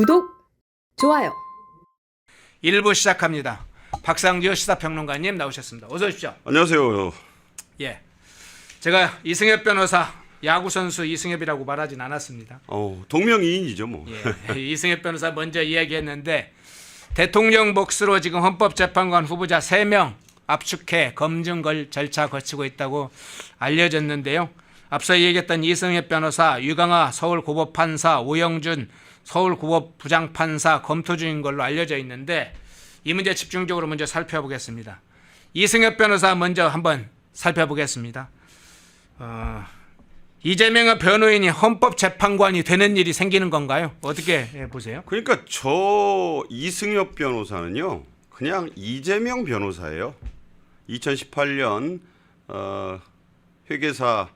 구독, 좋아요. 1부 시작합니다. 박상규 시사평론가님 나오셨습니다. 어서 오십시오. 안녕하세요. 예, 제가 이승엽 변호사, 야구선수 이승엽이라고 말하진 않았습니다. 동명이인이죠 뭐. 예, 이승엽 변호사 먼저 이야기했는데 대통령 몫으로 지금 헌법재판관 후보자 3명 압축해 검증 절차 거치고 있다고 알려졌는데요. 앞서 얘기했던 이승엽 변호사, 유강아 서울고법판사, 오영준 서울고법 부장판사 검토 중인 걸로 알려져 있는데 이 문제 집중적으로 먼저 살펴보겠습니다. 이승엽 변호사 먼저 한번 살펴보겠습니다. 이재명 변호인이 헌법재판관이 되는 일이 생기는 건가요? 어떻게 보세요? 그러니까 저 이승엽 변호사는요, 그냥 이재명 변호사예요. 2018년 회계사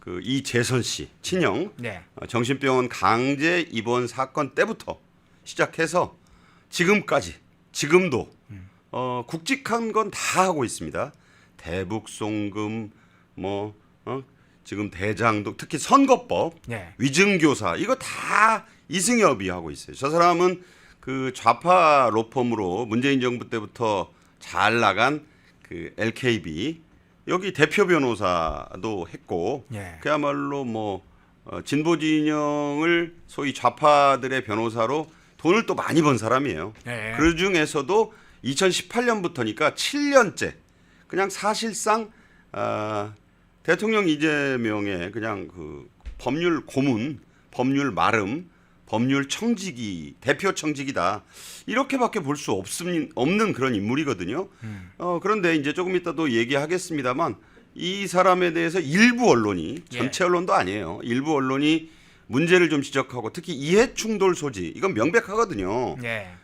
그 이재선 씨 친형 네. 정신병원 강제 입원 사건 때부터 시작해서 지금까지 지금도 굵직한 건 다 하고 있습니다. 대북송금 지금 대장동 특히 선거법 네. 위증교사 이거 다 이승엽이 하고 있어요. 저 사람은 그 좌파 로펌으로 문재인 정부 때부터 잘 나간 그 LKB 여기 대표 변호사도 했고 네. 그야말로 진보 진영을 소위 좌파들의 변호사로 돈을 또 많이 번 사람이에요. 네. 그 중에서도 2018년부터니까 7년째 그냥 사실상 대통령 이재명의 그냥 그 법률 고문, 법률 마름, 법률 청지기, 대표 청지기다. 이렇게밖에 볼 수 없는 그런 인물이거든요. 그런데 이제 조금 이따도 얘기하겠습니다만 이 사람에 대해서 일부 언론이 전체 언론도 아니에요. 일부 언론이 문제를 좀 지적하고 특히 이해 충돌 소지 이건 명백하거든요. 네.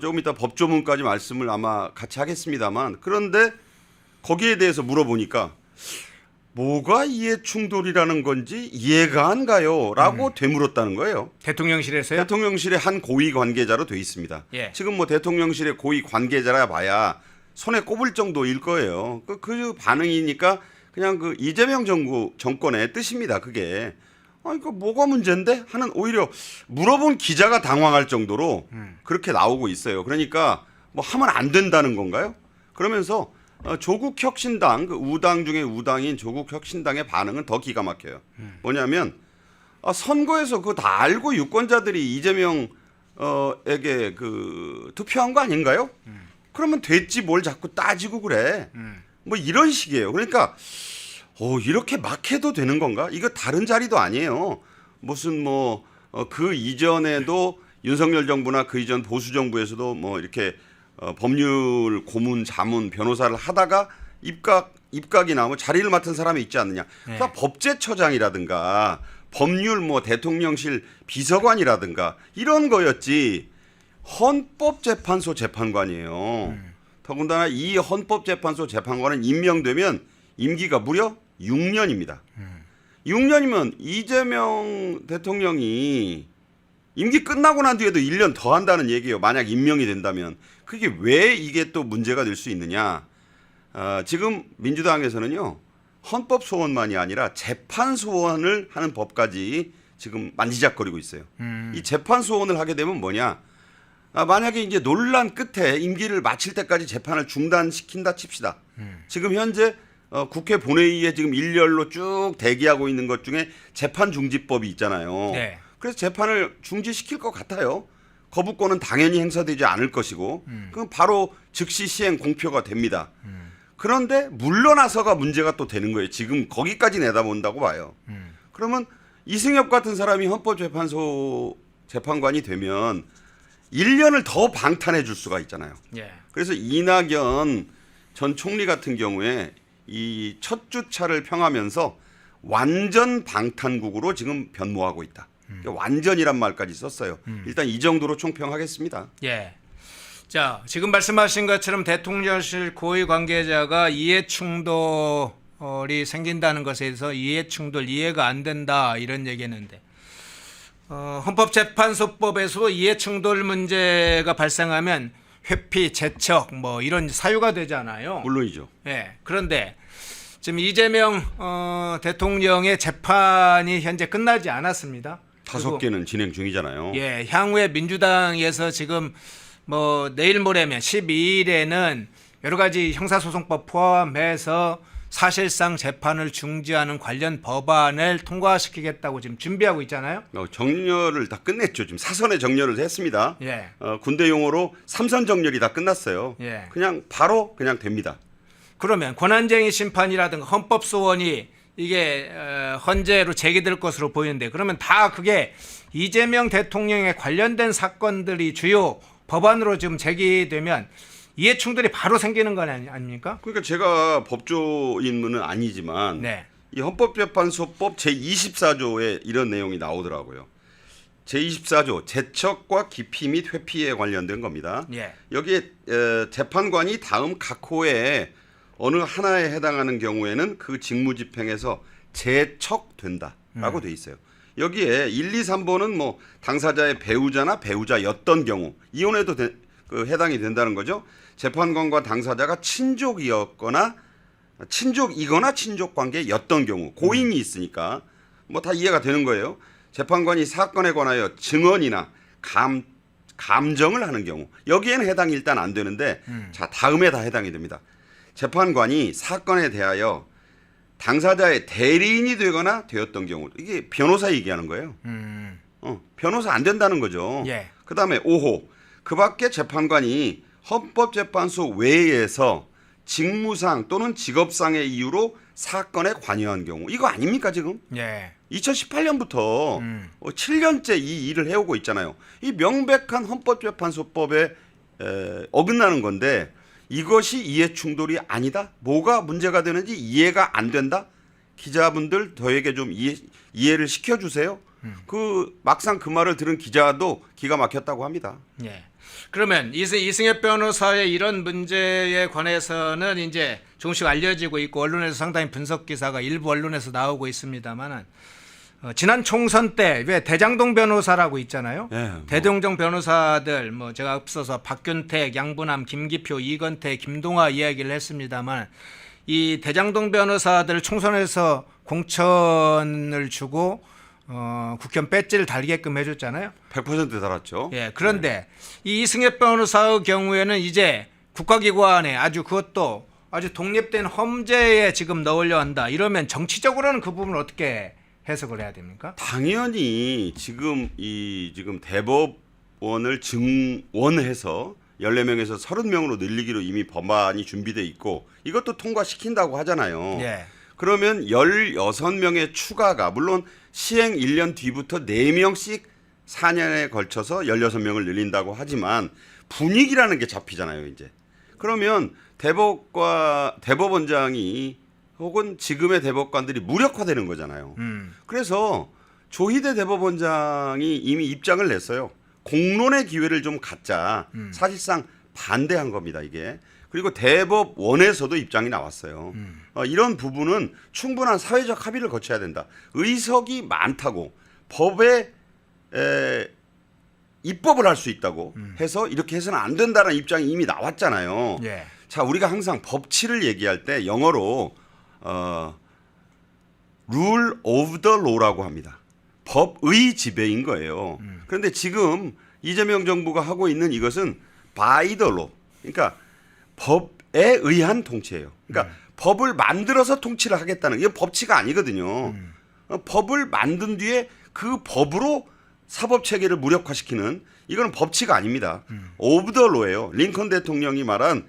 조금 이따 법조문까지 말씀을 아마 같이 하겠습니다만 그런데 거기에 대해서 물어보니까 뭐가 이해 충돌이라는 건지 이해가 안 가요 라고 되물었다는 거예요. 대통령실에서요? 대통령실의 한 고위 관계자로 돼 있습니다. 예. 지금 대통령실의 고위 관계자라 봐야 손에 꼽을 정도일 거예요. 그 반응이니까 그냥 그 이재명 정권의 뜻입니다. 그게. 그 뭐가 문제인데? 하는 오히려 물어본 기자가 당황할 정도로 그렇게 나오고 있어요. 그러니까 하면 안 된다는 건가요? 그러면서 조국혁신당 그 우당 중에 우당인 조국혁신당의 반응은 더 기가 막혀요. 뭐냐면 선거에서 그거 다 알고 유권자들이 이재명에게 그 투표한 거 아닌가요? 그러면 됐지 뭘 자꾸 따지고 그래. 이런 식이에요. 그러니까 이렇게 막 해도 되는 건가? 이거 다른 자리도 아니에요. 무슨 그 이전에도 윤석열 정부나 그 이전 보수 정부에서도 이렇게 법률 고문 자문 변호사를 하다가 입각이나 자리를 맡은 사람이 있지 않느냐. 네. 법제처장이라든가 법률 대통령실 비서관이라든가 이런 거였지 헌법재판소 재판관이에요. 더군다나 이 헌법재판소 재판관은 임명되면 임기가 무려 6년입니다. 6년이면 이재명 대통령이 임기 끝나고 난 뒤에도 1년 더 한다는 얘기예요. 만약 임명이 된다면. 그게 왜 이게 또 문제가 될 수 있느냐. 지금 민주당에서는요. 헌법 소원만이 아니라 재판 소원을 하는 법까지 지금 만지작거리고 있어요. 이 재판 소원을 하게 되면 뭐냐. 만약에 이제 논란 끝에 임기를 마칠 때까지 재판을 중단시킨다 칩시다. 지금 현재 국회 본회의에 지금 일렬로 쭉 대기하고 있는 것 중에 재판중지법이 있잖아요. 네. 그래서 재판을 중지시킬 것 같아요. 거부권은 당연히 행사되지 않을 것이고 그럼 바로 즉시 시행 공표가 됩니다. 그런데 물러나서가 문제가 또 되는 거예요. 지금 거기까지 내다본다고 봐요. 그러면 이승엽 같은 사람이 헌법재판소 재판관이 되면 1년을 더 방탄해 줄 수가 있잖아요. 예. 그래서 이낙연 전 총리 같은 경우에 이 첫 주차를 평하면서 완전 방탄국으로 지금 변모하고 있다. 그러니까 완전이란 말까지 썼어요. 일단 이 정도로 총평하겠습니다. 예. 자, 지금 말씀하신 것처럼 대통령실 고위 관계자가 이해 충돌이 생긴다는 것에 대해서 이해 충돌 이해가 안 된다 이런 얘기했는데 헌법재판소법에서 이해 충돌 문제가 발생하면 회피, 제척 이런 사유가 되잖아요. 물론이죠. 예. 그런데 지금 이재명 대통령의 재판이 현재 끝나지 않았습니다. 5개는 진행 중이잖아요. 예, 향후에 민주당에서 지금 뭐 내일 모레면 12일에는 여러 가지 형사소송법 포함해서 사실상 재판을 중지하는 관련 법안을 통과시키겠다고 지금 준비하고 있잖아요. 정렬을 다 끝냈죠. 지금 사선에 정렬을 했습니다. 예. 군대 용어로 삼선 정렬이 다 끝났어요. 예. 그냥 바로 그냥 됩니다. 그러면 권한쟁의 심판이라든가 헌법 소원이 이게 헌재로 제기될 것으로 보이는데 그러면 다 그게 이재명 대통령에 관련된 사건들이 주요 법안으로 지금 제기되면 이해 충돌이 바로 생기는 건 아닙니까? 그러니까 제가 법조인은 아니지만 네. 이 헌법재판소법 제24조에 이런 내용이 나오더라고요. 제24조 제척과 기피 및 회피에 관련된 겁니다. 예. 여기에 재판관이 다음 각 호에 어느 하나에 해당하는 경우에는 그 직무집행에서 제척된다라고 돼 있어요. 여기에 1, 2, 3번은 뭐 당사자의 배우자나 배우자였던 경우 이혼에도 해당이 된다는 거죠. 재판관과 당사자가 친족이거나 친족 관계였던 경우 고인이 있으니까 뭐 다 이해가 되는 거예요. 재판관이 사건에 관하여 증언이나 감정을 하는 경우 여기에는 해당이 일단 안 되는데 자 다음에 다 해당이 됩니다. 재판관이 사건에 대하여 당사자의 대리인이 되거나 되었던 경우 이게 변호사 얘기하는 거예요. 변호사 안 된다는 거죠. 예. 그다음에 5호 그 밖에 재판관이 헌법재판소 외에서 직무상 또는 직업상의 이유로 사건에 관여한 경우 이거 아닙니까 지금? 예. 2018년부터 7년째 이 일을 해오고 있잖아요. 이 명백한 헌법재판소법에 어긋나는 건데 이것이 이해 충돌이 아니다? 뭐가 문제가 되는지 이해가 안 된다? 기자분들 저에게 좀 이해를 시켜주세요. 그 막상 그 말을 들은 기자도 기가 막혔다고 합니다. 예. 그러면 이승엽 변호사의 이런 문제에 관해서는 이제 조금씩 알려지고 있고 언론에서 상당히 분석 기사가 일부 언론에서 나오고 있습니다만은 지난 총선 때 왜 대장동 변호사라고 있잖아요. 예, 뭐. 대장동 변호사들 뭐 제가 앞서서 박균택, 양분함, 김기표, 이건태, 김동화 이야기를 했습니다만 이 대장동 변호사들 총선에서 공천을 주고 국회의원 배지를 달게끔 해줬잖아요. 100% 달았죠. 예, 그런데 이 이승엽 변호사의 경우에는 이제 국가기관에 그것도 아주 독립된 험제에 지금 넣으려 한다. 이러면 정치적으로는 그 부분을 어떻게 해석을 해야 됩니까? 당연히 지금 대법원을 증원해서 14명에서 30명으로 늘리기로 이미 법안이 준비돼 있고 이것도 통과시킨다고 하잖아요. 예. 그러면 16명의 추가가 물론 시행 1년 뒤부터 4명씩 4년에 걸쳐서 16명을 늘린다고 하지만 분위기라는 게 잡히잖아요, 이제. 그러면 대법원장이 혹은 지금의 대법관들이 무력화되는 거잖아요. 그래서 조희대 대법원장이 이미 입장을 냈어요. 공론의 기회를 좀 갖자. 사실상 반대한 겁니다, 이게. 그리고 대법원에서도 입장이 나왔어요. 이런 부분은 충분한 사회적 합의를 거쳐야 된다. 의석이 많다고 법에 입법을 할 수 있다고 해서 이렇게 해서는 안 된다는 입장이 이미 나왔잖아요. 예. 자, 우리가 항상 법치를 얘기할 때 영어로 rule of the law라고 합니다. 법의 지배인 거예요. 그런데 지금 이재명 정부가 하고 있는 이것은 by the law. 그러니까 법에 의한 통치예요. 그러니까 법을 만들어서 통치를 하겠다는 이게 법치가 아니거든요. 법을 만든 뒤에 그 법으로 사법 체계를 무력화시키는 이거는 법치가 아닙니다. of the law예요. 링컨 대통령이 말한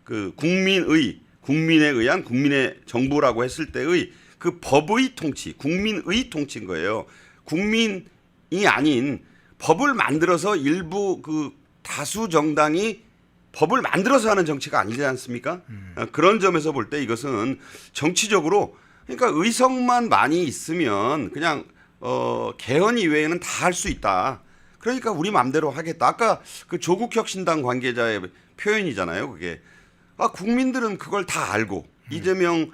그 국민에 의한 국민의 정부라고 했을 때의 그 법의 통치, 국민의 통치인 거예요. 국민이 아닌 법을 만들어서 일부 그 다수 정당이 법을 만들어서 하는 정치가 아니지 않습니까? 그런 점에서 볼 때 이것은 정치적으로 그러니까 의석만 많이 있으면 그냥 개헌 이외에는 다 할 수 있다. 그러니까 우리 마음대로 하겠다. 아까 그 조국혁신당 관계자의 표현이잖아요. 그게 국민들은 그걸 다 알고 이재명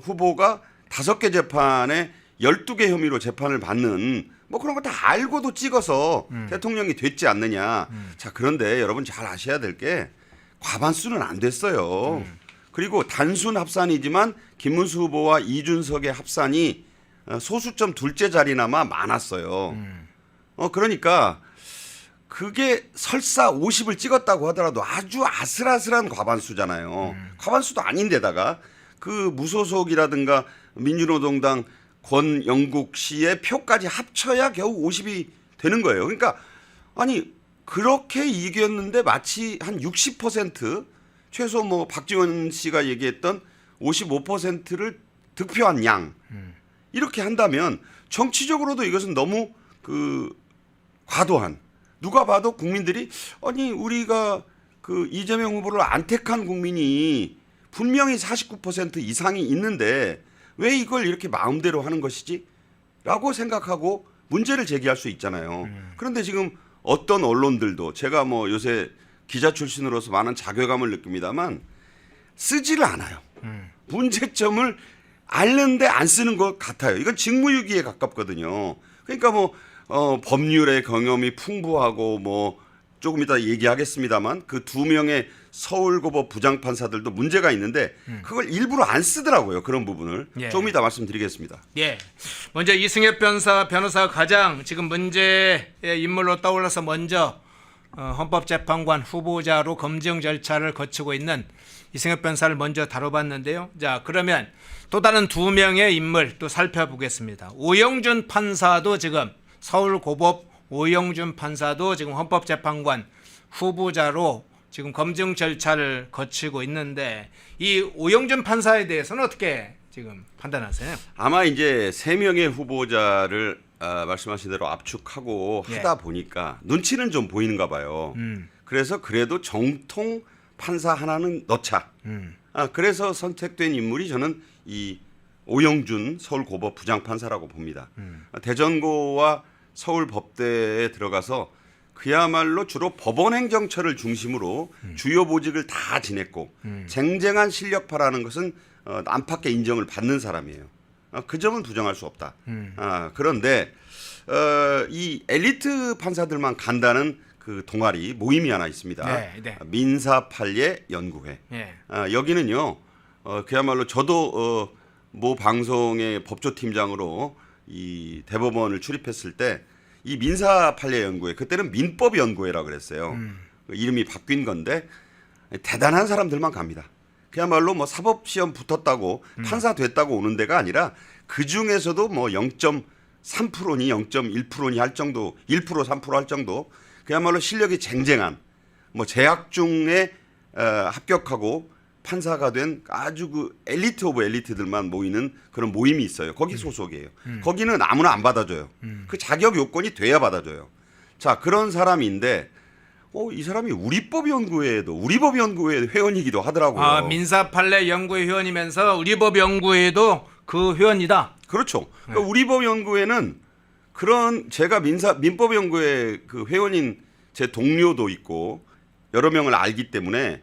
후보가 5개 재판에 12개 혐의로 재판을 받는 뭐 그런 거 다 알고도 찍어서 대통령이 됐지 않느냐. 자, 그런데 여러분 잘 아셔야 될 게 과반수는 안 됐어요. 그리고 단순 합산이지만 김문수 후보와 이준석의 합산이 소수점 둘째 자리나마 많았어요. 그러니까 그게 설사 50을 찍었다고 하더라도 아주 아슬아슬한 과반수잖아요. 과반수도 아닌데다가 그 무소속이라든가 민주노동당 권영국 씨의 표까지 합쳐야 겨우 50이 되는 거예요. 그러니까 아니 그렇게 이겼는데 마치 한 60% 최소 뭐 박지원 씨가 얘기했던 55%를 득표한 양 이렇게 한다면 정치적으로도 이것은 너무 그 과도한 누가 봐도 국민들이 아니 우리가 그 이재명 후보를 안 택한 국민이 분명히 49% 이상이 있는데 왜 이걸 이렇게 마음대로 하는 것이지? 라고 생각하고 문제를 제기할 수 있잖아요. 그런데 지금 어떤 언론들도 제가 뭐 요새 기자 출신으로서 많은 자괴감을 느낍니다만 쓰지를 않아요. 문제점을 앓는데 안 쓰는 것 같아요. 이건 직무유기에 가깝거든요. 그러니까 뭐 법률의 경험이 풍부하고 뭐 조금 이따 얘기하겠습니다만 그 2명의 서울고법 부장판사들도 문제가 있는데 그걸 일부러 안 쓰더라고요. 그런 부분을 예. 조금 이따 말씀드리겠습니다. 예. 먼저 이승엽 변호사가 가장 지금 문제의 인물로 떠올라서 먼저 헌법재판관 후보자로 검증 절차를 거치고 있는 이승엽 변호사를 먼저 다뤄봤는데요. 자, 그러면 또 다른 2명의 인물 또 살펴보겠습니다. 오영준 판사도 지금 서울고법 오영준 판사도 지금 헌법재판관 후보자로 지금 검증 절차를 거치고 있는데 이 오영준 판사에 대해서는 어떻게 지금 판단하세요? 아마 이제 3명의 후보자를 말씀하신 대로 압축하고 예. 하다 보니까 눈치는 좀 보이는가 봐요. 그래서 그래도 정통 판사 하나는 넣자. 그래서 선택된 인물이 저는 이 오영준 서울고법 부장판사라고 봅니다. 대전고와 서울법대에 들어가서 그야말로 주로 법원행정처를 중심으로 주요 보직을 다 지냈고 쟁쟁한 실력파라는 것은 안팎의 인정을 받는 사람이에요. 그 점은 부정할 수 없다. 그런데 이 엘리트 판사들만 간다는 그 동아리 모임이 하나 있습니다. 네, 네. 민사판례 연구회. 예. 여기는요 그야말로 저도 모 방송의 법조팀장으로 이 대법원을 출입했을 때 이 민사판례연구회 그때는 민법연구회라 그랬어요. 이름이 바뀐 건데 대단한 사람들만 갑니다. 그야말로 뭐 사법시험 붙었다고 판사 됐다고 오는 데가 아니라 그 중에서도 뭐 0.3%니 0.1%니 할 정도 1% 3% 할 정도 그야말로 실력이 쟁쟁한 뭐 재학 중에 합격하고 판사가 된 아주 그 엘리트 오브 엘리트들만 모이는 그런 모임이 있어요. 거기 소속이에요. 거기는 아무나 안 받아줘요. 그 자격 요건이 돼야 받아줘요. 자 그런 사람인데 이 사람이 우리법연구회 회원이기도 하더라고요. 민사판례 연구회 회원이면서 우리법 연구회도 그 회원이다. 그렇죠. 그러니까 우리법연구회는 그런 제가 민법연구회 그 회원인 제 동료도 있고 여러 명을 알기 때문에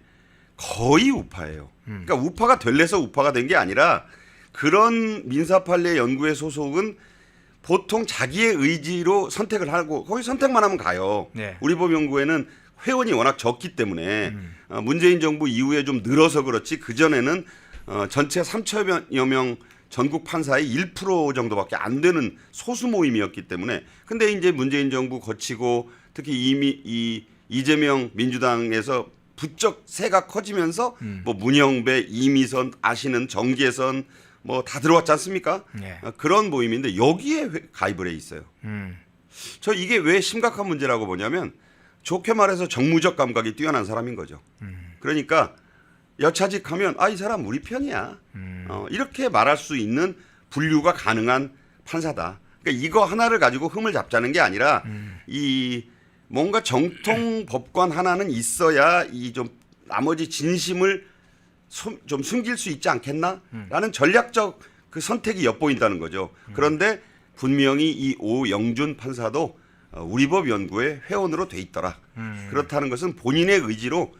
거의 우파예요. 그러니까 우파가 될래서 우파가 된 게 아니라 그런 민사판례 연구회 소속은 보통 자기의 의지로 선택을 하고 거기 선택만 하면 가요. 네. 우리법연구회는 회원이 워낙 적기 때문에 문재인 정부 이후에 좀 늘어서 그렇지 그전에는 전체 3천여 명 전국 판사의 1% 정도밖에 안 되는 소수 모임이었기 때문에 근데 이제 문재인 정부 거치고 특히 이미 이재명 민주당에서 부쩍 세가 커지면서 뭐 문영배, 이미선, 아시는 정계선 뭐 다 들어왔지 않습니까? 네. 그런 모임인데 여기에 가입을 해 있어요. 저 이게 왜 심각한 문제라고 보냐면 좋게 말해서 정무적 감각이 뛰어난 사람인 거죠. 그러니까 여차직하면 이 사람 우리 편이야. 이렇게 말할 수 있는 분류가 가능한 판사다. 그러니까 이거 하나를 가지고 흠을 잡자는 게 아니라 이 뭔가 정통 법관 하나는 있어야 이 좀 나머지 진심을 좀 숨길 수 있지 않겠나라는 전략적 그 선택이 엿보인다는 거죠. 그런데 분명히 이 오영준 판사도 우리법 연구회 회원으로 돼 있더라. 그렇다는 것은 본인의 의지로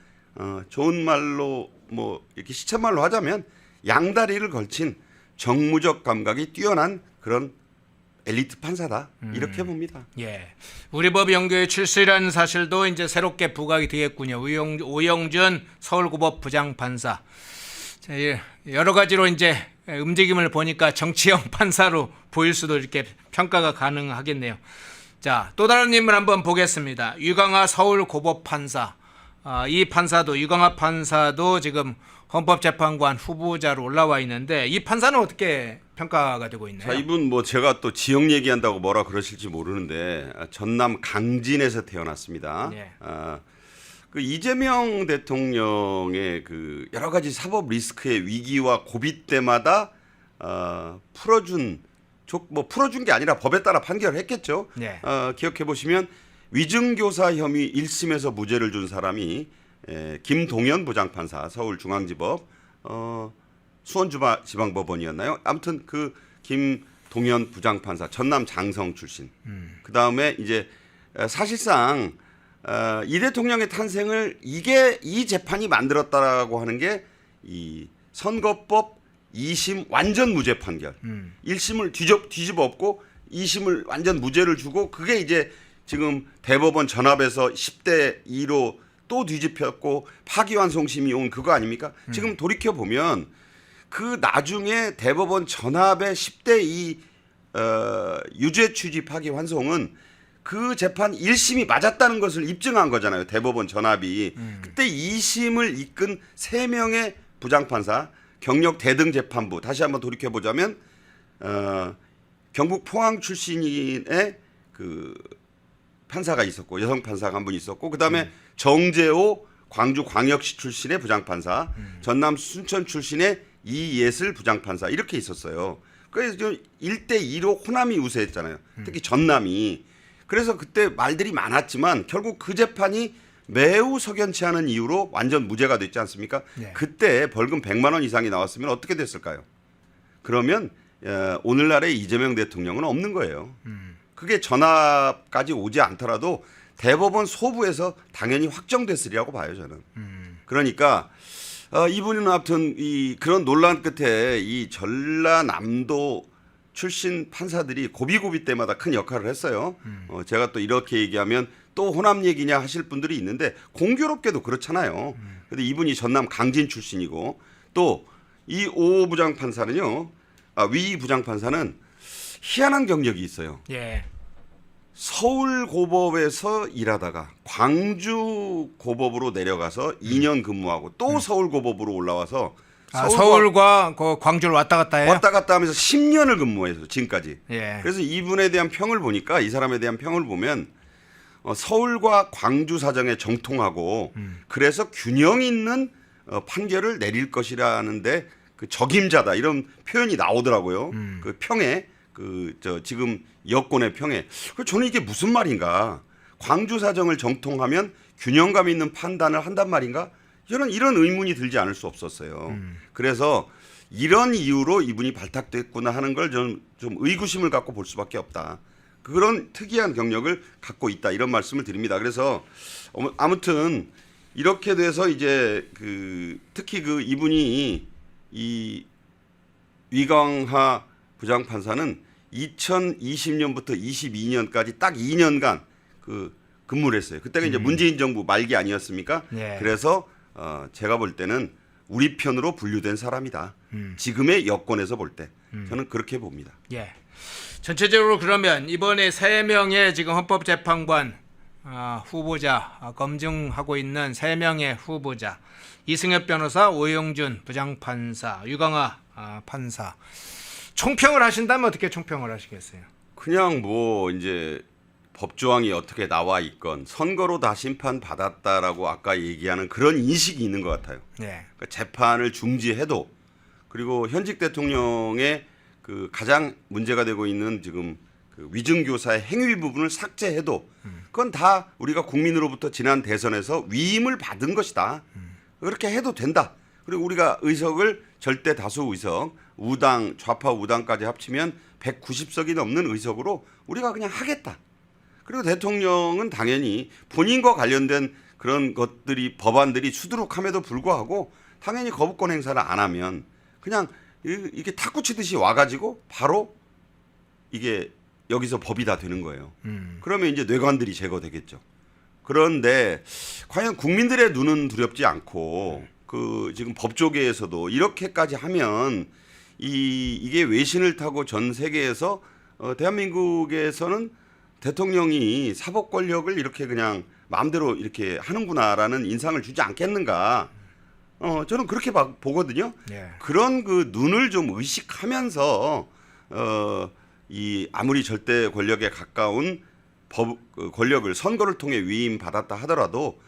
좋은 말로 뭐 이렇게 시쳇말로 하자면 양다리를 걸친 정무적 감각이 뛰어난 그런 엘리트 판사다 이렇게 봅니다. 예, 우리법 연구회 출신이라는 사실도 이제 새롭게 부각이 되겠군요. 오영준 서울고법 부장판사. 자, 여러 가지로 이제 움직임을 보니까 정치형 판사로 보일 수도 이렇게 평가가 가능하겠네요. 자, 또 다른 인물 한번 보겠습니다. 유광하 서울고법 판사. 이 판사도 유광하 판사도 지금 헌법재판관 후보자로 올라와 있는데 이 판사는 어떻게 평가가 되고 있나요? 자, 이분 뭐 제가 또 지역 얘기한다고 뭐라 그러실지 모르는데 전남 강진에서 태어났습니다. 네. 그 이재명 대통령의 그 여러 가지 사법 리스크의 위기와 고비 때마다 풀어준 게 아니라 법에 따라 판결을 했겠죠. 네. 기억해 보시면 위증교사 혐의 1심에서 무죄를 준 사람이 김동연 부장판사 서울중앙지법 수원지방법원이었나요? 아무튼 그 김동연 부장판사 전남 장성 출신. 그 다음에 이제 사실상 이 대통령의 탄생을 이 재판이 만들었다라고 하는 게 이 선거법 2심 완전 무죄 판결. 1심을 뒤집어 엎고 2심을 완전 무죄를 주고 그게 이제 지금 대법원 전합에서 10대 2로 또 뒤집혔고 파기환송심이 온 그거 아닙니까? 지금 돌이켜 보면 그 나중에 대법원 전합의 10대 2 유죄 취지 파기환송은 그 재판 1심이 맞았다는 것을 입증한 거잖아요. 대법원 전합이. 그때 2심을 이끈 3명의 부장판사 경력 대등 재판부 다시 한번 돌이켜 보자면 경북 포항 출신의 그 판사가 있었고 여성 판사가 한 분 있었고 그다음에 정재호 광주 광역시 출신의 부장판사 전남 순천 출신의 이예슬 부장판사 이렇게 있었어요. 그래서 1대 2로 호남이 우세했잖아요. 특히 전남이. 그래서 그때 말들이 많았지만 결국 그 재판이 매우 석연치 않은 이유로 완전 무죄가 됐지 않습니까? 네. 그때 벌금 100만 원 이상이 나왔으면 어떻게 됐을까요? 그러면 오늘날의 이재명 대통령은 없는 거예요. 그게 전압까지 오지 않더라도 대법원 소부에서 당연히 확정됐으리라고 봐요, 저는. 그러니까 이분은 아무튼 그런 논란 끝에 이 전라남도 출신 판사들이 고비고비 때마다 큰 역할을 했어요. 제가 또 이렇게 얘기하면 또 호남 얘기냐 하실 분들이 있는데 공교롭게도 그렇잖아요. 근데 이분이 전남 강진 출신이고 또 이 오 부장판사는요, 위 부장판사는 희한한 경력이 있어요. 예. 서울고법에서 일하다가 광주고법으로 내려가서 2년 근무하고 또 서울고법으로 올라와서 서울과 그 광주를 왔다 갔다 해요? 왔다 갔다 하면서 10년을 근무해서 지금까지. 예. 그래서 이분에 대한 평을 보니까 이 사람에 대한 평을 보면 서울과 광주 사정에 정통하고 그래서 균형 있는 판결을 내릴 것이라는데 그 적임자다 이런 표현이 나오더라고요. 그 평에 지금 여권의 평에. 저는 이게 무슨 말인가? 광주 사정을 정통하면 균형감 있는 판단을 한단 말인가? 저는 이런 의문이 들지 않을 수 없었어요. 그래서 이런 이유로 이분이 발탁됐구나 하는 걸 좀 의구심을 갖고 볼 수밖에 없다. 그런 특이한 경력을 갖고 있다 이런 말씀을 드립니다. 그래서 아무튼 이렇게 돼서 이제 특히 이분이 이 위광하 부장판사는 2020년부터 22년까지 딱 2년간 근무를 했어요. 그때가 이제 문재인 정부 말기 아니었습니까? 예. 그래서 제가 볼 때는 우리 편으로 분류된 사람이다. 지금의 여권에서 볼 때 저는 그렇게 봅니다. 예. 전체적으로 그러면 이번에 3명의 지금 헌법재판관 후보자 검증하고 있는 3명의 후보자 이승엽 변호사, 오영준 부장판사, 유광하 판사 총평을 하신다면 어떻게 총평을 하시겠어요? 그냥 뭐 이제 법조항이 어떻게 나와 있건 선거로 다 심판 받았다라고 아까 얘기하는 그런 인식이 있는 것 같아요. 네. 그러니까 재판을 중지해도 그리고 현직 대통령의 가장 문제가 되고 있는 지금 위증교사의 행위 부분을 삭제해도 그건 다 우리가 국민으로부터 지난 대선에서 위임을 받은 것이다. 그렇게 해도 된다. 그리고 우리가 의석을 절대 다수 의석, 우당, 좌파 우당까지 합치면 190석이 넘는 의석으로 우리가 그냥 하겠다. 그리고 대통령은 당연히 본인과 관련된 그런 것들이 법안들이 수두룩함에도 불구하고 당연히 거부권 행사를 안 하면 그냥 이게 탁구 치듯이 와가지고 바로 이게 여기서 법이 다 되는 거예요. 그러면 이제 뇌관들이 제거되겠죠. 그런데 과연 국민들의 눈은 두렵지 않고 지금 법조계에서도 이렇게까지 하면 이게 외신을 타고 전 세계에서 대한민국에서는 대통령이 사법 권력을 이렇게 그냥 마음대로 이렇게 하는구나라는 인상을 주지 않겠는가. 저는 그렇게 보거든요. 예. 그런 그 눈을 좀 의식하면서 이 아무리 절대 권력에 가까운 그 권력을 선거를 통해 위임받았다 하더라도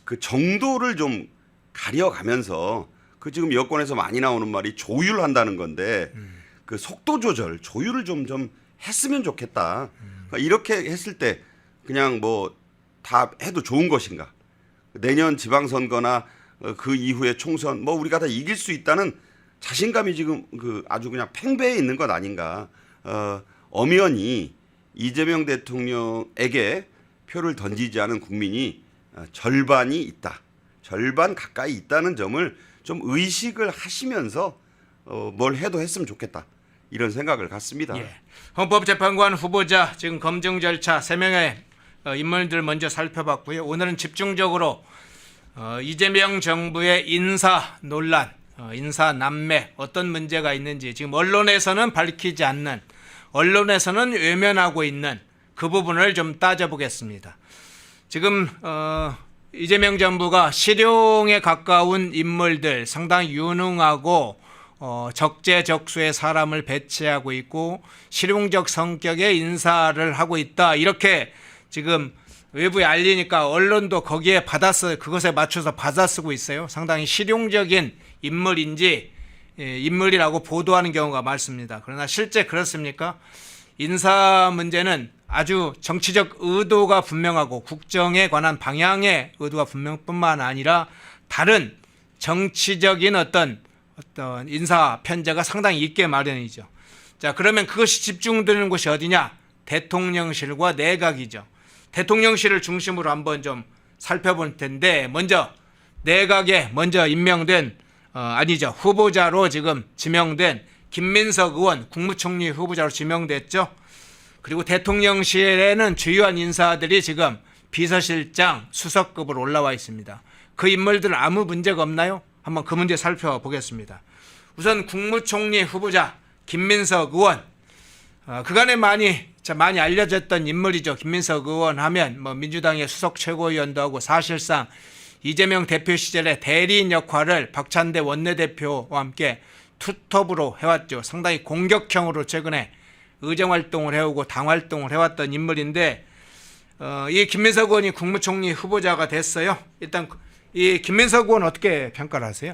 그 정도를 좀 가려가면서 그 지금 여권에서 많이 나오는 말이 조율한다는 건데 그 속도 조절, 조율을 좀 했으면 좋겠다. 그러니까 이렇게 했을 때 그냥 뭐 다 해도 좋은 것인가? 내년 지방선거나 그 이후에 총선 뭐 우리가 다 이길 수 있다는 자신감이 지금 그 아주 그냥 팽배해 있는 것 아닌가? 엄연히 이재명 대통령에게 표를 던지지 않은 국민이 절반이 있다. 절반 가까이 있다는 점을 좀 의식을 하시면서 뭘 해도 했으면 좋겠다. 이런 생각을 갖습니다. 예. 헌법재판관 후보자 지금 검증 절차 3명의 인물들 먼저 살펴봤고요. 오늘은 집중적으로 이재명 정부의 인사 논란, 인사 난매 어떤 문제가 있는지 지금 언론에서는 밝히지 않는, 언론에서는 외면하고 있는 그 부분을 좀 따져보겠습니다. 지금 이재명 정부가 실용에 가까운 인물들, 상당히 유능하고 적재적소의 사람을 배치하고 있고 실용적 성격의 인사를 하고 있다, 이렇게 지금 외부에 알리니까 언론도 거기에 그것에 맞춰서 받아쓰고 있어요. 상당히 실용적인 인물이라고 보도하는 경우가 많습니다. 그러나 실제 그렇습니까? 인사 문제는 아주 정치적 의도가 분명하고 국정에 관한 방향의 의도가 분명뿐만 아니라 다른 정치적인 어떤 인사 편제가 상당히 있게 마련이죠. 자, 그러면 그것이 집중되는 곳이 어디냐? 대통령실과 내각이죠. 대통령실을 중심으로 한번 좀 살펴볼 텐데, 먼저 내각에 먼저 임명된 후보자로 지금 지명된 김민석 의원 국무총리 후보자로 지명됐죠. 그리고 대통령실에는 주요한 인사들이 지금 비서실장, 수석급으로 올라와 있습니다. 그 인물들은 아무 문제가 없나요? 한번 그 문제 살펴보겠습니다. 우선 국무총리 후보자 김민석 의원, 그간에 많이 알려졌던 인물이죠. 김민석 의원 하면 뭐 민주당의 수석 최고위원도 하고 사실상 이재명 대표 시절에 대리인 역할을 박찬대 원내대표와 함께 투톱으로 해왔죠. 상당히 공격형으로 최근에 의정활동을 해오고 당활동을 해왔던 인물인데, 이 김민석 의원이 국무총리 후보자가 됐어요. 일단 이 김민석 의원 어떻게 평가를 하세요?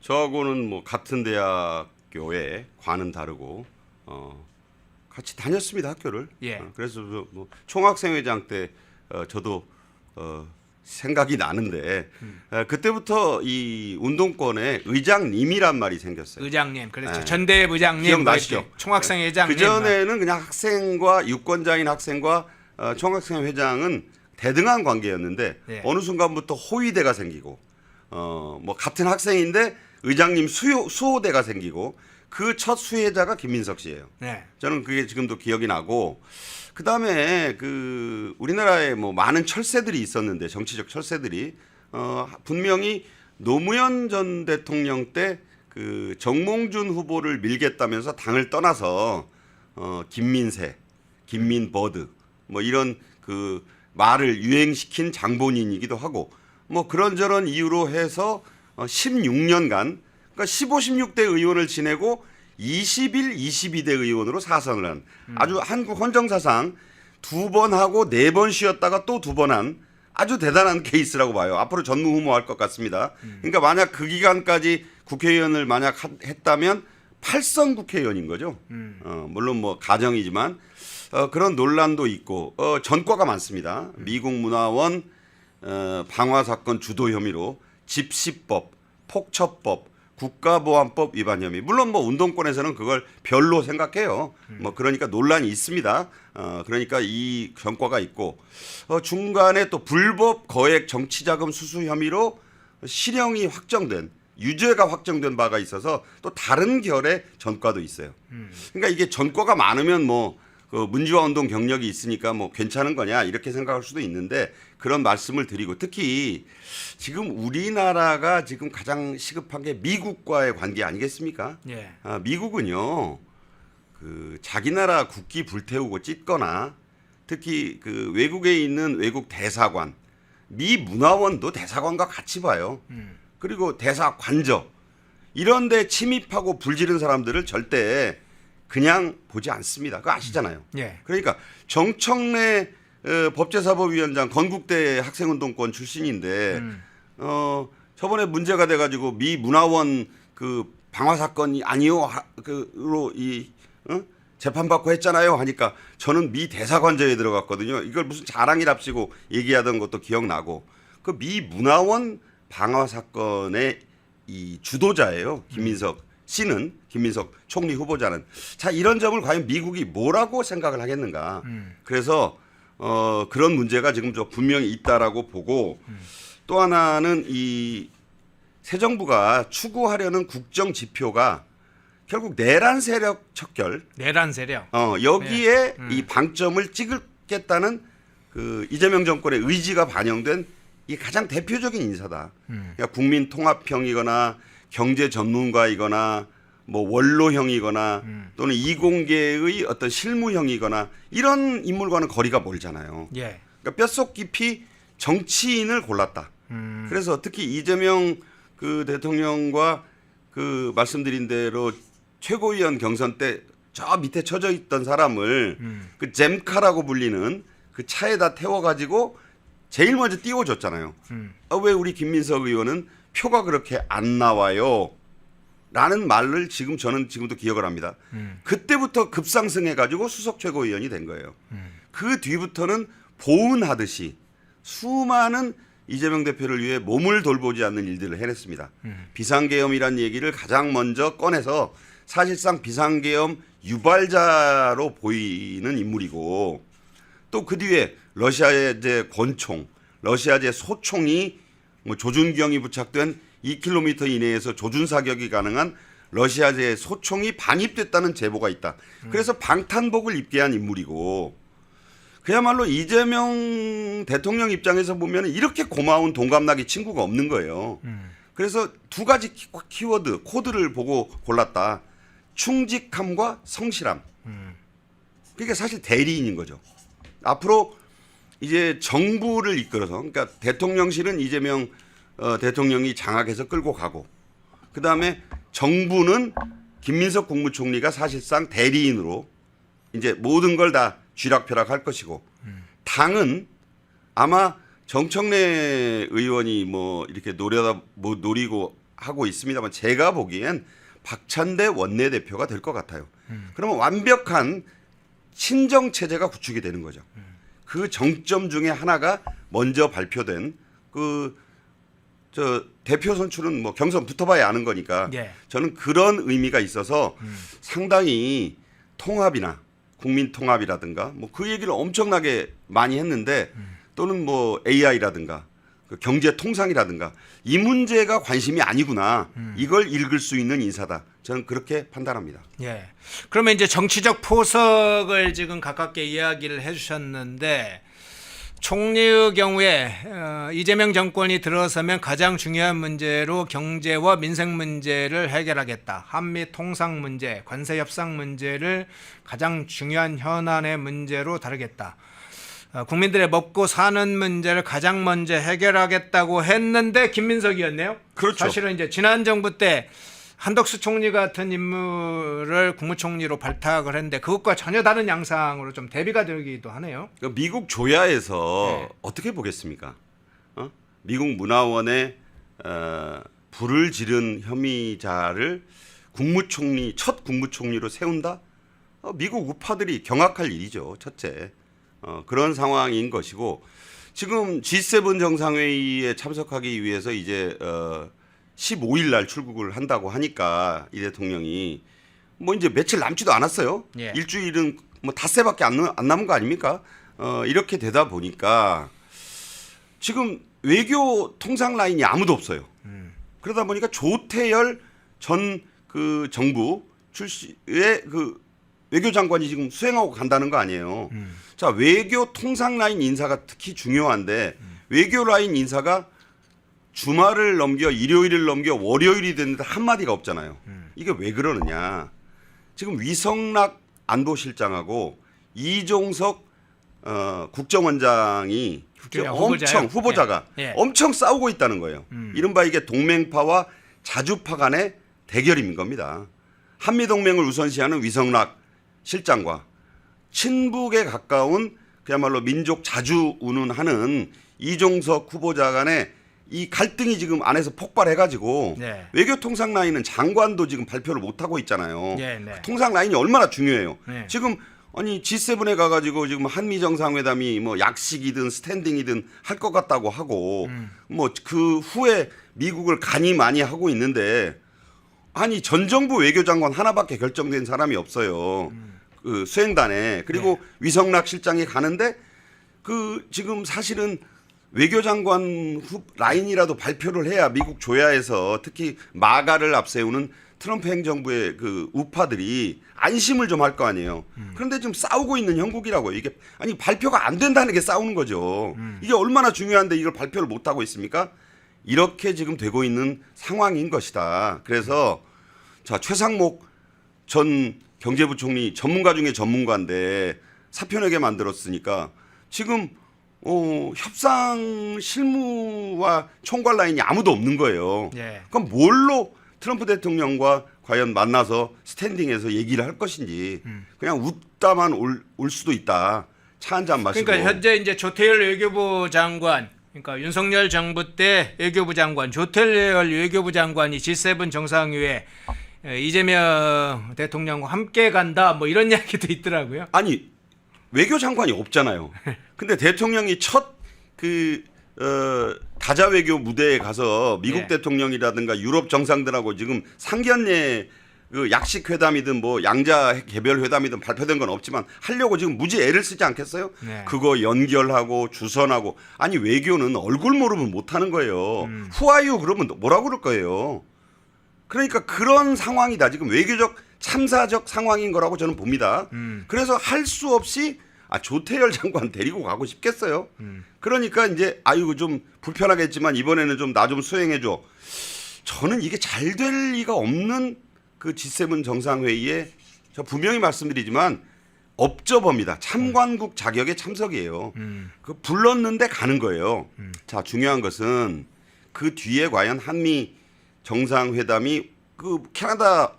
저하고는 뭐 같은 대학교에 과는 다르고 같이 다녔습니다, 학교를. 예. 그래서 뭐 총학생회장 때 저도 생각이 나는데 그때부터 이 운동권에 의장님이란 말이 생겼어요. 의장님, 그렇죠. 네. 전대협 의장님, 기억나시죠? 총학생회장님. 그 전에는 그냥 학생과 유권자인 학생과 총학생회장은 대등한 관계였는데 네. 어느 순간부터 호위대가 생기고 뭐 같은 학생인데 의장님 수호대가 생기고 그 첫 수혜자가 김민석 씨예요. 네. 저는 그게 지금도 기억이 나고, 그 다음에 그 우리나라에 뭐 많은 철새들이 있었는데, 정치적 철새들이 분명히 노무현 전 대통령 때 그 정몽준 후보를 밀겠다면서 당을 떠나서 김민세, 김민버드 뭐 이런 그 말을 유행시킨 장본인이기도 하고, 뭐 그런저런 이유로 해서 16년간, 그러니까 15, 16대 의원을 지내고 21, 22대 의원으로 사선을 한, 아주 한국 헌정사상 2번 하고 4번 쉬었다가 또 2번 한 아주 대단한 케이스라고 봐요. 앞으로 전무후무할 것 같습니다. 그러니까 만약 그 기간까지 국회의원을 만약 했다면 8선 국회의원인 거죠. 물론 뭐 가정이지만 그런 논란도 있고 전과가 많습니다. 미국 문화원 방화 사건 주도 혐의로 집시법, 폭처법, 국가보안법 위반 혐의. 물론 뭐 운동권에서는 그걸 별로 생각해요. 뭐 그러니까 논란이 있습니다. 그러니까 이 전과가 있고 중간에 또 불법 거액 정치자금 수수 혐의로 실형이 확정된, 유죄가 확정된 바가 있어서 또 다른 결의 전과도 있어요. 그러니까 이게 전과가 많으면 뭐 그 문지화 운동 경력이 있으니까 뭐 괜찮은 거냐 이렇게 생각할 수도 있는데 그런 말씀을 드리고 특히 지금 우리나라가 지금 가장 시급한 게 미국과의 관계 아니겠습니까? 예. 미국은요 그 자기 나라 국기 불태우고 찢거나 특히 그 외국에 있는 외국 대사관, 미 문화원도 대사관과 같이 봐요. 그리고 대사관저 이런 데 침입하고 불지른 사람들을 절대 그냥 보지 않습니다. 그거 아시잖아요. 예. 그러니까 정청래 법제사법위원장 건국대 학생운동권 출신인데 저번에 문제가 돼가지고 미 문화원 그 방화 사건이 아니요 그로 이 재판받고 했잖아요 하니까 저는 미 대사관저에 들어갔거든요. 이걸 무슨 자랑이랍시고 얘기하던 것도 기억나고 그 미 문화원 방화 사건의 이 주도자예요. 김민석 씨는 김민석 총리 후보자는 자 이런 점을 과연 미국이 뭐라고 생각을 하겠는가. 그래서 그런 문제가 지금 저 분명히 있다라고 보고 또 하나는 이 새 정부가 추구하려는 국정 지표가 결국 내란 세력 척결 내란 세력. 여기에 이 방점을 찍겠다는 그 이재명 정권의 의지가 반영된 이 가장 대표적인 인사다. 그러니까 국민 통합형이거나 경제 전문가이거나 뭐 원로형이거나 또는 이공계의 어떤 실무형이거나 이런 인물과는 거리가 멀잖아요. 예. 그러니까 뼛속 깊이 정치인을 골랐다. 그래서 특히 이재명 그 대통령과 그 말씀드린 대로 최고위원 경선 때 저 밑에 처져 있던 사람을 그 잼카라고 불리는 그 차에다 태워가지고 제일 먼저 띄워줬잖아요. 왜 우리 김민석 의원은 표가 그렇게 안 나와요? 라는 말을 저는 지금도 기억을 합니다. 그때부터 급상승해가지고 수석 최고위원이 된 거예요. 그 뒤부터는 보은하듯이 수많은 이재명 대표를 위해 몸을 돌보지 않는 일들을 해냈습니다. 비상계엄이라는 얘기를 가장 먼저 꺼내서 사실상 비상계엄 유발자로 보이는 인물이고 또 그 뒤에 러시아제 권총, 러시아제 소총이 뭐 조준경이 부착된 2km 이내에서 조준 사격이 가능한 러시아제 소총이 반입됐다는 제보가 있다. 그래서 방탄복을 입게 한 인물이고 그야말로 이재명 대통령 입장에서 보면 이렇게 고마운 동갑나기 친구가 없는 거예요. 그래서 두 가지 키워드, 코드를 보고 골랐다. 충직함과 성실함. 그러니까 사실 대리인인 거죠. 앞으로 이제 정부를 이끌어서 그러니까 대통령실은 이재명 대통령이 장악해서 끌고 가고 그다음에 정부는 김민석 국무총리가 사실상 대리인으로 이제 모든 걸 다 쥐락펴락 할 것이고 당은 아마 정청래 의원이 뭐 이렇게 노리고 하고 있습니다만 제가 보기엔 박찬대 원내대표가 될 것 같아요. 그러면 완벽한 친정 체제가 구축이 되는 거죠. 그 정점 중에 하나가 먼저 발표된 저 대표 선출은 뭐 경선 붙어봐야 아는 거니까 예. 저는 그런 의미가 있어서 상당히 통합이나 국민 통합이라든가 뭐 그 얘기를 엄청나게 많이 했는데 또는 뭐 AI라든가 그 경제 통상이라든가 이 문제가 관심이 아니구나 이걸 읽을 수 있는 인사다. 저는 그렇게 판단합니다. 예. 그러면 이제 정치적 포석을 지금 가깝게 이야기를 해주셨는데 총리의 경우에 이재명 정권이 들어서면 가장 중요한 문제로 경제와 민생 문제를 해결하겠다. 한미 통상 문제, 관세 협상 문제를 가장 중요한 현안의 문제로 다루겠다. 국민들의 먹고 사는 문제를 가장 먼저 해결하겠다고 했는데 김민석이었네요. 그렇죠. 사실은 이제 지난 정부 때 한덕수 총리 같은 인물을 국무총리로 발탁을 했는데 그것과 전혀 다른 양상으로 좀 대비가 되기도 하네요. 미국 조야에서 네. 어떻게 보겠습니까? 미국 문화원에 불을 지른 혐의자를 첫 국무총리로 세운다? 미국 우파들이 경악할 일이죠. 첫째. 그런 상황인 것이고 지금 G7 정상회의에 참석하기 위해서 이제 15일 날 출국을 한다고 하니까 이 대통령이 뭐 이제 며칠 남지도 않았어요. 예. 일주일은 뭐 닷새밖에 안 남은 거 아닙니까? 이렇게 되다 보니까 지금 외교 통상 라인이 아무도 없어요. 그러다 보니까 조태열 전 그 정부 출신의 그 외교장관이 지금 수행하고 간다는 거 아니에요. 자, 외교 통상 라인 인사가 특히 중요한데 외교 라인 인사가 주말을 넘겨 일요일을 넘겨 월요일이 됐는데 한마디가 없잖아요. 이게 왜 그러느냐. 지금 위성락 안보실장하고 이종석 국정원장이 엄청 후보자가 엄청 싸우고 있다는 거예요. 이른바 이게 동맹파와 자주파 간의 대결인 겁니다. 한미동맹을 우선시하는 위성락 실장과 친북에 가까운 그야말로 민족 자주 운운하는 이종석 후보자 간의 이 갈등이 지금 안에서 폭발해가지고 네. 외교통상 라인은 장관도 지금 발표를 못하고 있잖아요. 네. 통상 라인이 얼마나 중요해요. 네. 지금 아니 G7에 가가지고 지금 한미 정상회담이 뭐 약식이든 스탠딩이든 할 것 같다고 하고 뭐 그 후에 미국을 간이 많이 하고 있는데 아니 전 정부 외교장관 하나밖에 결정된 사람이 없어요. 그 수행단에 그리고 위성락 실장이 가는데 그 지금 사실은 외교장관 라인이라도 발표를 해야 미국 조야에서 특히 마가를 앞세우는 트럼프 행정부의 그 우파들이 안심을 좀 할 거 아니에요. 그런데 지금 싸우고 있는 형국이라고요. 이게 아니 발표가 안 된다는 게 싸우는 거죠. 이게 얼마나 중요한데 이걸 발표를 못 하고 있습니까? 이렇게 지금 되고 있는 상황인 것이다. 그래서 자 최상목 전 경제부총리 전문가 중에 전문가인데 사표내게 만들었으니까 지금 협상 실무와 총괄 라인이 아무도 없는 거예요. 예. 그럼 뭘로 트럼프 대통령과 과연 만나서 스탠딩해서 얘기를 할 것인지 그냥 웃다만 올 수도 있다. 차 한 잔 마시고. 그러니까 현재 이제 조태열 외교부 장관, 그러니까 윤석열 정부 때 외교부 장관, 조태열 외교부 장관이 G7 정상회에 이재명 대통령과 함께 간다, 뭐 이런 이야기도 있더라고요. 아니 외교장관이 없잖아요. 근데 대통령이 첫 다자 외교 무대에 가서 미국 대통령이라든가 유럽 정상들하고 지금 상견례 그 약식 회담이든 뭐 양자 개별 회담이든 발표된 건 없지만 하려고 지금 무지 애를 쓰지 않겠어요? 네. 그거 연결하고 주선하고 아니 외교는 얼굴 모르면 못 하는 거예요. 후아유 그러면 뭐라고 그럴 거예요. 그러니까 그런 상황이다. 지금 외교적 참사적 상황인 거라고 저는 봅니다. 그래서 할 수 없이 조태열 장관 데리고 가고 싶겠어요. 그러니까 이제 아이고 좀 불편하겠지만 이번에는 좀 나 좀 수행해 줘. 저는 이게 잘 될 리가 없는 그 G7 정상회의에 저 분명히 말씀드리지만 업저버입니다. 참관국 자격의 참석이에요. 그 불렀는데 가는 거예요. 자 중요한 것은 그 뒤에 과연 한미 정상회담이 그 캐나다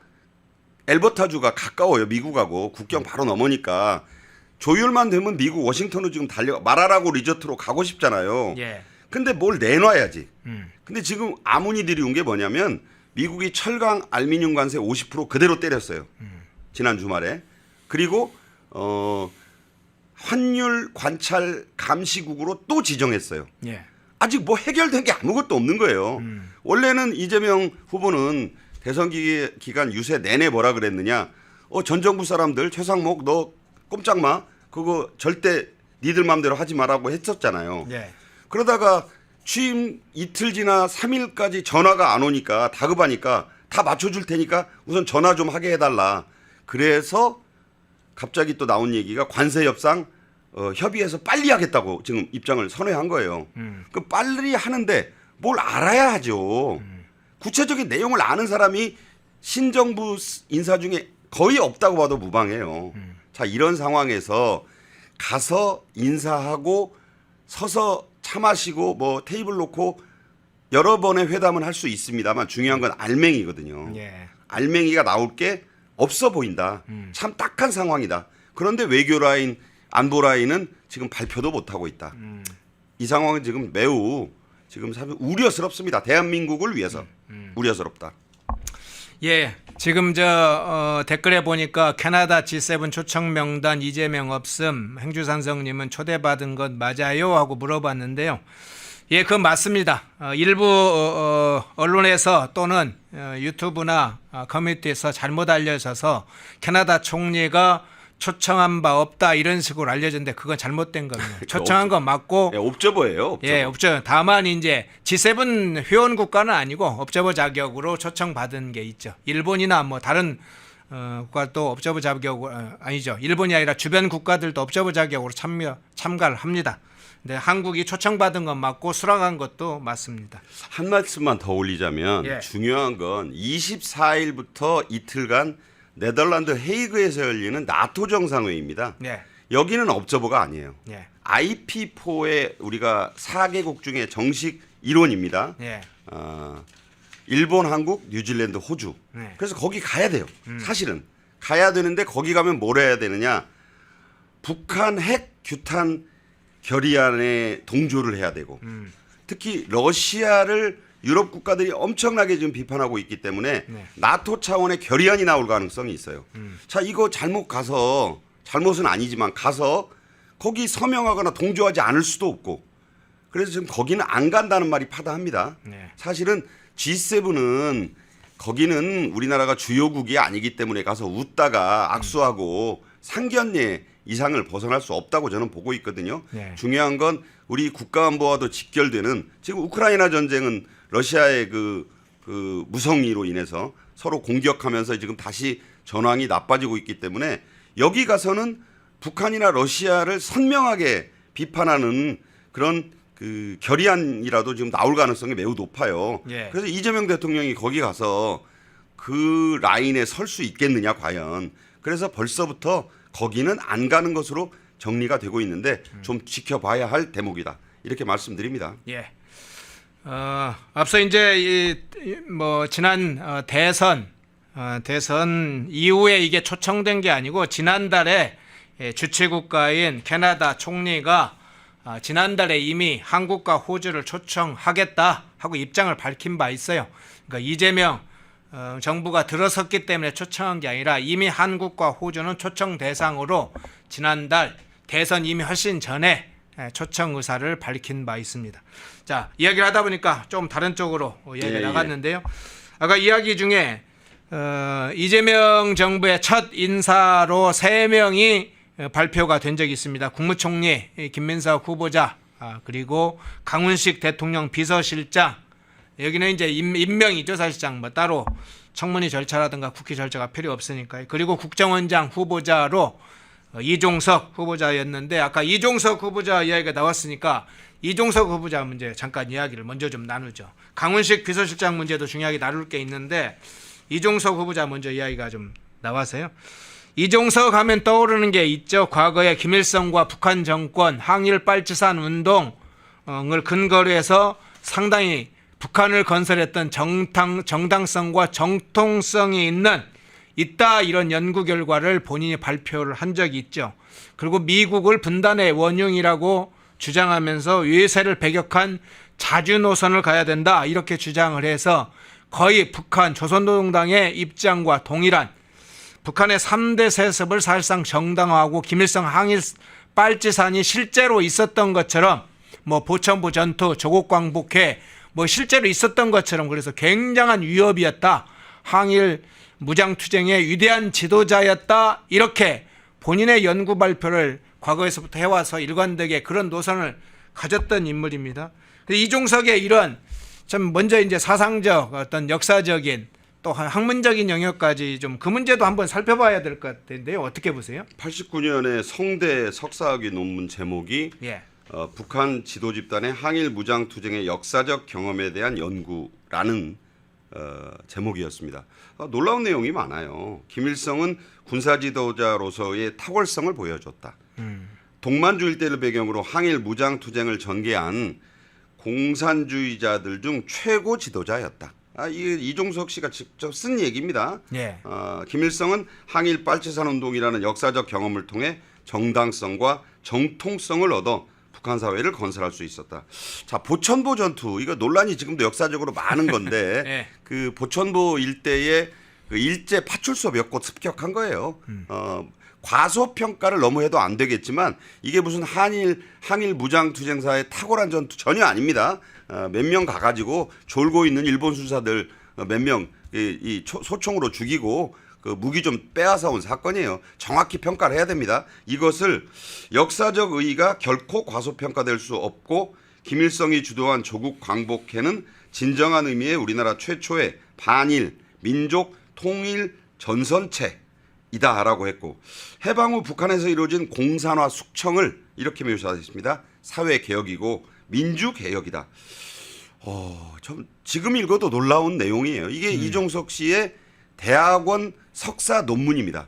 엘버타주가 가까워요. 미국하고 국경 바로 넘으니까 조율만 되면 미국 워싱턴으로 지금 마라라고 리조트로 가고 싶잖아요. 예. 근데 뭘 내놔야지. 근데 지금 아문이 들이온 게 뭐냐면 미국이 철강 알루미늄 관세 50% 그대로 때렸어요. 지난 주말에. 그리고 환율 관찰 감시국으로 또 지정했어요. 예. 아직 뭐 해결된 게 아무것도 없는 거예요. 원래는 이재명 후보는 대선 기간 유세 내내 뭐라 그랬느냐. 전 정부 사람들 최상목 너 꼼짝 마. 그거 절대 니들 마음대로 하지 마라고 했었잖아요. 예. 그러다가 취임 이틀 지나 3일까지 전화가 안 오니까 다급하니까 다 맞춰줄 테니까 우선 전화 좀 하게 해달라. 그래서 갑자기 또 나온 얘기가 관세 협상 협의해서 빨리 하겠다고 지금 입장을 선회한 거예요. 그 빨리 하는데 뭘 알아야 하죠. 구체적인 내용을 아는 사람이 신정부 인사 중에 거의 없다고 봐도 무방해요. 자 이런 상황에서 가서 인사하고 서서 차 마시고 뭐 테이블 놓고 여러 번의 회담은 할 수 있습니다만 중요한 건 알맹이거든요. 예. 알맹이가 나올 게 없어 보인다. 참 딱한 상황이다. 그런데 외교 라인, 안보 라인은 지금 발표도 못 하고 있다. 이 상황은 지금 매우 지금 사실 우려스럽습니다. 대한민국을 위해서 우려스럽다. 예, 지금 댓글에 보니까 캐나다 G7 초청 명단 이재명 없음, 행주산성님은 초대받은 것 맞아요? 하고 물어봤는데요. 예, 그건 맞습니다. 일부 언론에서 또는 유튜브나 커뮤니티에서 잘못 알려져서 캐나다 총리가 초청한 바 없다 이런 식으로 알려졌는데 그건 잘못된 겁니다. 초청한 건 맞고 옵저버예요. 옵저버. 예, 옵저버. 다만 이제 G7 회원 국가는 아니고 옵저버 자격으로 초청받은 게 있죠. 일본이나 뭐 다른 국가도 업저버 자격으로 아니죠. 일본이 아니라 주변 국가들도 업저버 자격으로 참가를 합니다. 근데 한국이 초청받은 건 맞고 수락한 것도 맞습니다. 한 말씀만 더 올리자면 예. 중요한 건 24일부터 이틀간 네덜란드 헤이그에서 열리는 나토 정상회의입니다. 네. 여기는 업저버가 아니에요. 예. IP4의 우리가 4개국 중에 정식 일원입니다. 예. 일본, 한국, 뉴질랜드, 호주. 네. 그래서 거기 가야 돼요. 사실은 가야 되는데 거기 가면 뭘 해야 되느냐? 북한 핵 규탄 결의안에 동조를 해야 되고 특히 러시아를 유럽 국가들이 엄청나게 지금 비판하고 있기 때문에 네. 나토 차원의 결의안이 나올 가능성이 있어요. 자, 이거 잘못 가서 잘못은 아니지만 가서 거기 서명하거나 동조하지 않을 수도 없고 그래서 지금 거기는 안 간다는 말이 파다합니다. 네. 사실은 G7은 거기는 우리나라가 주요국이 아니기 때문에 가서 웃다가 악수하고 상견례 이상을 벗어날 수 없다고 저는 보고 있거든요. 네. 중요한 건 우리 국가안보와도 직결되는 지금 우크라이나 전쟁은 러시아의 그 무성의로 인해서 서로 공격하면서 지금 다시 전황이 나빠지고 있기 때문에 여기 가서는 북한이나 러시아를 선명하게 비판하는 그런 그 결의안이라도 지금 나올 가능성이 매우 높아요. 예. 그래서 이재명 대통령이 거기 가서 그 라인에 설 수 있겠느냐 과연. 그래서 벌써부터 거기는 안 가는 것으로 정리가 되고 있는데 좀 지켜봐야 할 대목이다. 이렇게 말씀드립니다. 예. 앞서 이제 뭐 지난 대선 이후에 이게 초청된 게 아니고 지난달에 주최국가인 캐나다 총리가 지난달에 이미 한국과 호주를 초청하겠다 하고 입장을 밝힌 바 있어요. 그러니까 이재명 정부가 들어섰기 때문에 초청한 게 아니라 이미 한국과 호주는 초청 대상으로 지난달 대선 이미 훨씬 전에 초청 의사를 밝힌 바 있습니다. 자, 이야기를 하다 보니까 좀 다른 쪽으로 이야기가 나갔는데요. 아까 이야기 중에 이재명 정부의 첫 인사로 3명이 발표가 된 적이 있습니다. 국무총리 김민석 후보자 그리고 강훈식 대통령 비서실장 여기는 이제 임명이죠. 사실상 뭐 따로 청문회 절차라든가 국회 절차가 필요 없으니까요. 그리고 국정원장 후보자로 이종석 후보자였는데 아까 이종석 후보자 이야기가 나왔으니까 이종석 후보자 문제 잠깐 이야기를 먼저 좀 나누죠. 강훈식 비서실장 문제도 중요하게 나눌 게 있는데 이종석 후보자 먼저 이야기가 좀 나와서요. 이종석 하면 떠오르는 게 있죠. 과거에 김일성과 북한 정권 항일 빨치산 운동을 근거로 해서 상당히 북한을 건설했던 정당성과 정통성이 있다 이런 연구 결과를 본인이 발표를 한 적이 있죠. 그리고 미국을 분단의 원흉이라고 주장하면서 외세를 배격한 자주 노선을 가야 된다 이렇게 주장을 해서 거의 북한 조선노동당의 입장과 동일한 북한의 3대 세습을 사실상 정당화하고 김일성 항일 빨치산이 실제로 있었던 것처럼 뭐 보천부 전투, 조국 광복회 뭐 실제로 있었던 것처럼 그래서 굉장한 위협이었다. 항일 무장투쟁의 위대한 지도자였다. 이렇게 본인의 연구 발표를 과거에서부터 해와서 일관되게 그런 노선을 가졌던 인물입니다. 이종석의 이런 참 먼저 이제 사상적 어떤 역사적인 또 학문적인 영역까지 좀 그 문제도 한번 살펴봐야 될 것 같은데요. 어떻게 보세요? 89년에 성대 석사학위 논문 제목이 예. 북한 지도 집단의 항일 무장 투쟁의 역사적 경험에 대한 연구라는 제목이었습니다. 놀라운 내용이 많아요. 김일성은 군사 지도자로서의 탁월성을 보여줬다. 동만주 일대를 배경으로 항일 무장 투쟁을 전개한 공산주의자들 중 최고 지도자였다. 이게 이종석 씨가 직접 쓴 얘기입니다. 예. 김일성은 항일 빨치산 운동이라는 역사적 경험을 통해 정당성과 정통성을 얻어 북한 사회를 건설할 수 있었다. 자, 보천보 전투 이거 논란이 지금도 역사적으로 많은 건데 예. 그 보천보 일대에 그 일제 파출소 몇 곳 습격한 거예요. 과소평가를 너무 해도 안 되겠지만 이게 무슨 항일 무장 투쟁사의 탁월한 전투 전혀 아닙니다. 몇 명 가가지고 졸고 있는 일본 수사들 몇 명 소총으로 죽이고 그 무기 좀 빼앗아 온 사건이에요. 정확히 평가를 해야 됩니다. 이것을 역사적 의의가 결코 과소평가될 수 없고 김일성이 주도한 조국 광복회는 진정한 의미의 우리나라 최초의 반일 민족 통일 전선체 이다라고 했고 해방 후 북한에서 이루어진 공산화 숙청을 이렇게 묘사했습니다. 사회 개혁이고 민주 개혁이다. 좀 지금 읽어도 놀라운 내용이에요. 이게 이종석 씨의 대학원 석사 논문입니다.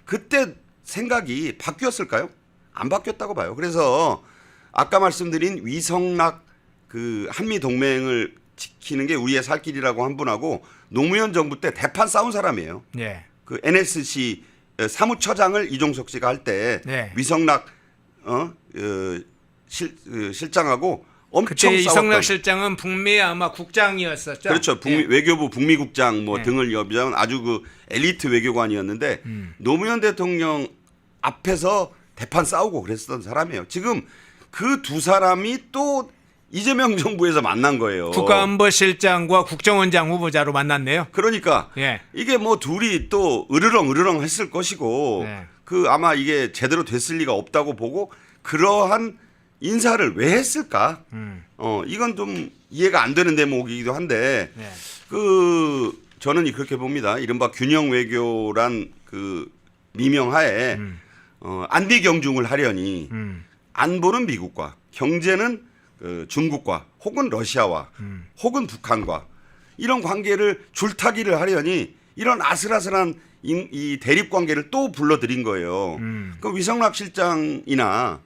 그때 생각이 바뀌었을까요? 안 바뀌었다고 봐요. 그래서 아까 말씀드린 위성락 그 한미 동맹을 지키는 게 우리의 살 길이라고 한 분하고 노무현 정부 때 대판 싸운 사람이에요. 네. 그 NSC 사무처장을 이종석 씨가 할 때 네. 위성락 실장하고 엄청 그때 싸웠던. 이성락 실장은 북미 아마 국장이었었죠. 그렇죠. 예. 외교부 북미국장 뭐 네. 등을 겸비한 아주 그 엘리트 외교관이었는데 노무현 대통령 앞에서 대판 싸우고 그랬었던 사람이에요. 지금 그 두 사람이 또 이재명 정부에서 만난 거예요. 국가안보실장과 국정원장 후보자로 만났네요. 그러니까 예. 이게 뭐 둘이 또 으르렁 했을 것이고 네. 그 아마 이게 제대로 됐을 리가 없다고 보고 그러한 인사를 왜 했을까? 이건 좀 이해가 안 되는 대목이기도 한데 네. 그 저는 그렇게 봅니다. 이른바 균형 외교란 그 미명하에 안비 경중을 하려니 안보는 미국과 경제는 그 중국과 혹은 러시아와 혹은 북한과 이런 관계를 줄타기를 하려니 이런 아슬아슬한 이 대립 관계를 또 불러들인 거예요. 그 위성락 실장이나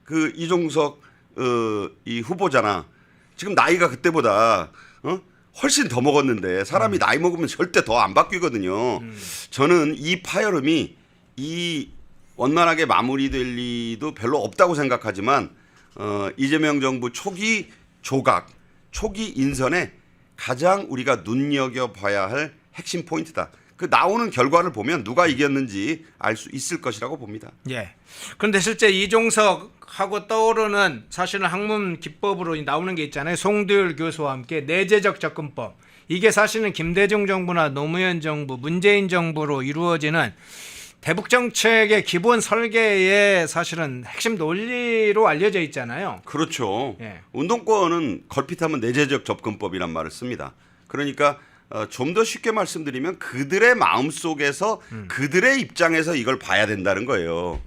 그 이종석 이 후보자나 지금 나이가 그때보다 훨씬 더 먹었는데 사람이 나이 먹으면 절대 더 안 바뀌거든요. 저는 이 파열음이 이 원만하게 마무리될 리도 별로 없다고 생각하지만 이재명 정부 초기 조각, 초기 인선에 가장 우리가 눈여겨봐야 할 핵심 포인트다. 그 나오는 결과를 보면 누가 이겼는지 알 수 있을 것이라고 봅니다. 예. 그런데 실제 이종석하고 떠오르는 사실은 학문 기법으로 나오는 게 있잖아요. 송두율 교수와 함께 내재적 접근법. 이게 사실은 김대중 정부나 노무현 정부, 문재인 정부로 이루어지는 대북 정책의 기본 설계의 사실은 핵심 논리로 알려져 있잖아요. 그렇죠. 예. 운동권은 걸핏하면 내재적 접근법이란 말을 씁니다. 그러니까 좀 더 쉽게 말씀드리면 그들의 마음속에서 그들의 입장에서 이걸 봐야 된다는 거예요.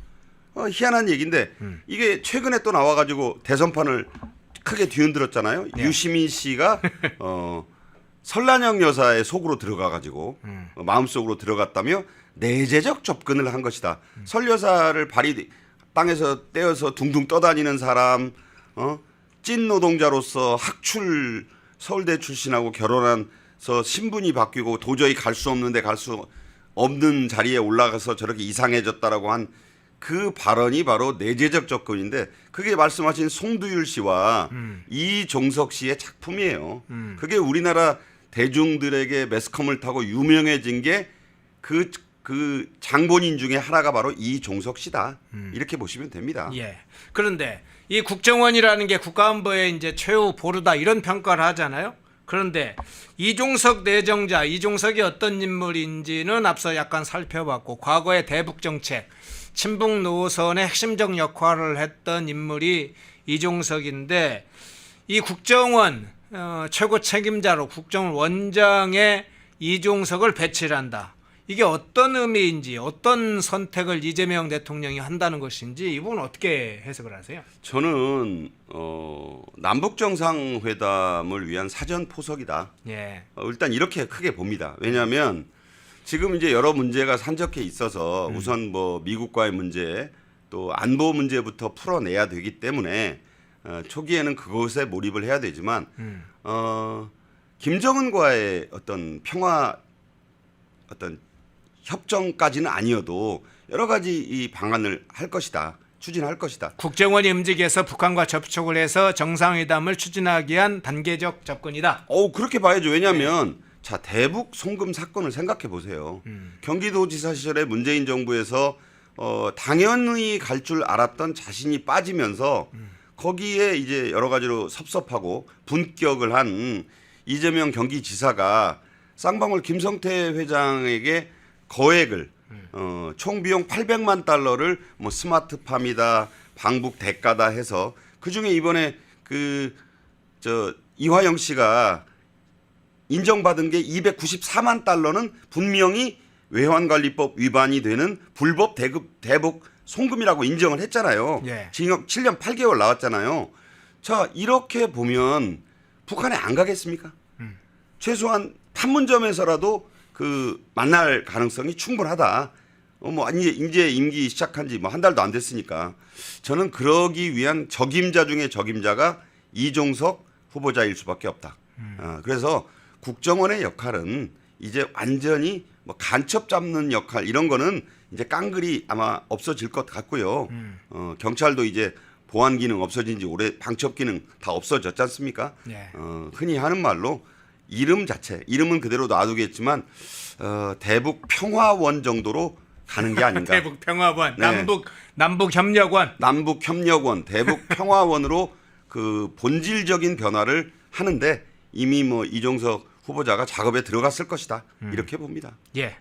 희한한 얘기인데 이게 최근에 또 나와가지고 대선판을 크게 뒤흔들었잖아요. 예. 유시민 씨가 설란영 여사의 속으로 들어가가지고 마음속으로 들어갔다며 내재적 접근을 한 것이다. 설 여사를 발이 땅에서 떼어서 둥둥 떠다니는 사람, 찐 노동자로서 학출 서울대 출신하고 결혼해서 신분이 바뀌고 도저히 갈 수 없는데 갈 수 없는 자리에 올라가서 저렇게 이상해졌다라고 한 그 발언이 바로 내재적 접근인데 그게 말씀하신 송두율 씨와 이종석 씨의 작품이에요. 그게 우리나라 대중들에게 매스컴을 타고 유명해진 게 그 장본인 중에 하나가 바로 이종석 씨다. 이렇게 보시면 됩니다. 예. 그런데 이 국정원이라는 게 국가안보의 이제 최후 보루다 이런 평가를 하잖아요. 그런데 이종석 내정자, 이종석이 어떤 인물인지는 앞서 약간 살펴봤고 과거의 대북 정책, 친북 노선의 핵심적 역할을 했던 인물이 이종석인데 이 국정원 최고 책임자로 국정원 원장에 이종석을 배치를 한다. 이게 어떤 의미인지 어떤 선택을 이재명 대통령이 한다는 것인지 이 부분은 어떻게 해석을 하세요? 저는 남북 정상회담을 위한 사전 포석이다. 예. 일단 이렇게 크게 봅니다. 왜냐하면 지금 이제 여러 문제가 산적해 있어서 우선 뭐 미국과의 문제 또 안보 문제부터 풀어내야 되기 때문에 초기에는 그것에 몰입을 해야 되지만 김정은과의 어떤 평화 어떤 협정까지는 아니어도 여러 가지 이 방안을 할 것이다. 추진할 것이다. 국정원이 움직여서 북한과 접촉을 해서 정상회담을 추진하기 위한 단계적 접근이다. 그렇게 봐야죠. 왜냐하면 자 대북 송금 사건을 생각해 보세요. 경기도지사 시절에 문재인 정부에서 당연히 갈 줄 알았던 자신이 빠지면서 거기에 이제 여러 가지로 섭섭하고 분격을 한 이재명 경기지사가 쌍방울 김성태 회장에게 거액을 총 비용 800만 달러를 뭐 스마트팜이다 방북 대가다 해서 그중에 이번에 이화영 씨가 인정받은 게 294만 달러는 분명히 외환관리법 위반이 되는 불법 대북 송금이라고 인정을 했잖아요. 예. 징역 7년 8개월 나왔잖아요. 자, 이렇게 보면 북한에 안 가겠습니까? 최소한 판문점에서라도 그 만날 가능성이 충분하다. 뭐 이제 임기 시작한 지 뭐 한 달도 안 됐으니까 저는 그러기 위한 적임자 중에 적임자가 이종석 후보자일 수밖에 없다. 그래서 국정원의 역할은 이제 완전히 뭐 간첩 잡는 역할 이런 거는 이제 깡그리 아마 없어질 것 같고요. 경찰도 이제 보안 기능 없어진 지 오래 방첩 기능 다 없어졌지 않습니까? 예. 흔히 하는 말로 이름 자체 이름은 그대로 놔두겠지만 대북 평화원 정도로 가는 게 아닌가. 대북 평화원, 네. 남북 협력원. 남북 협력원, 대북 평화원으로 그 본질적인 변화를 하는데 이미 뭐 이종석 후보자가 작업에 들어갔을 것이다. 이렇게 봅니다. 예.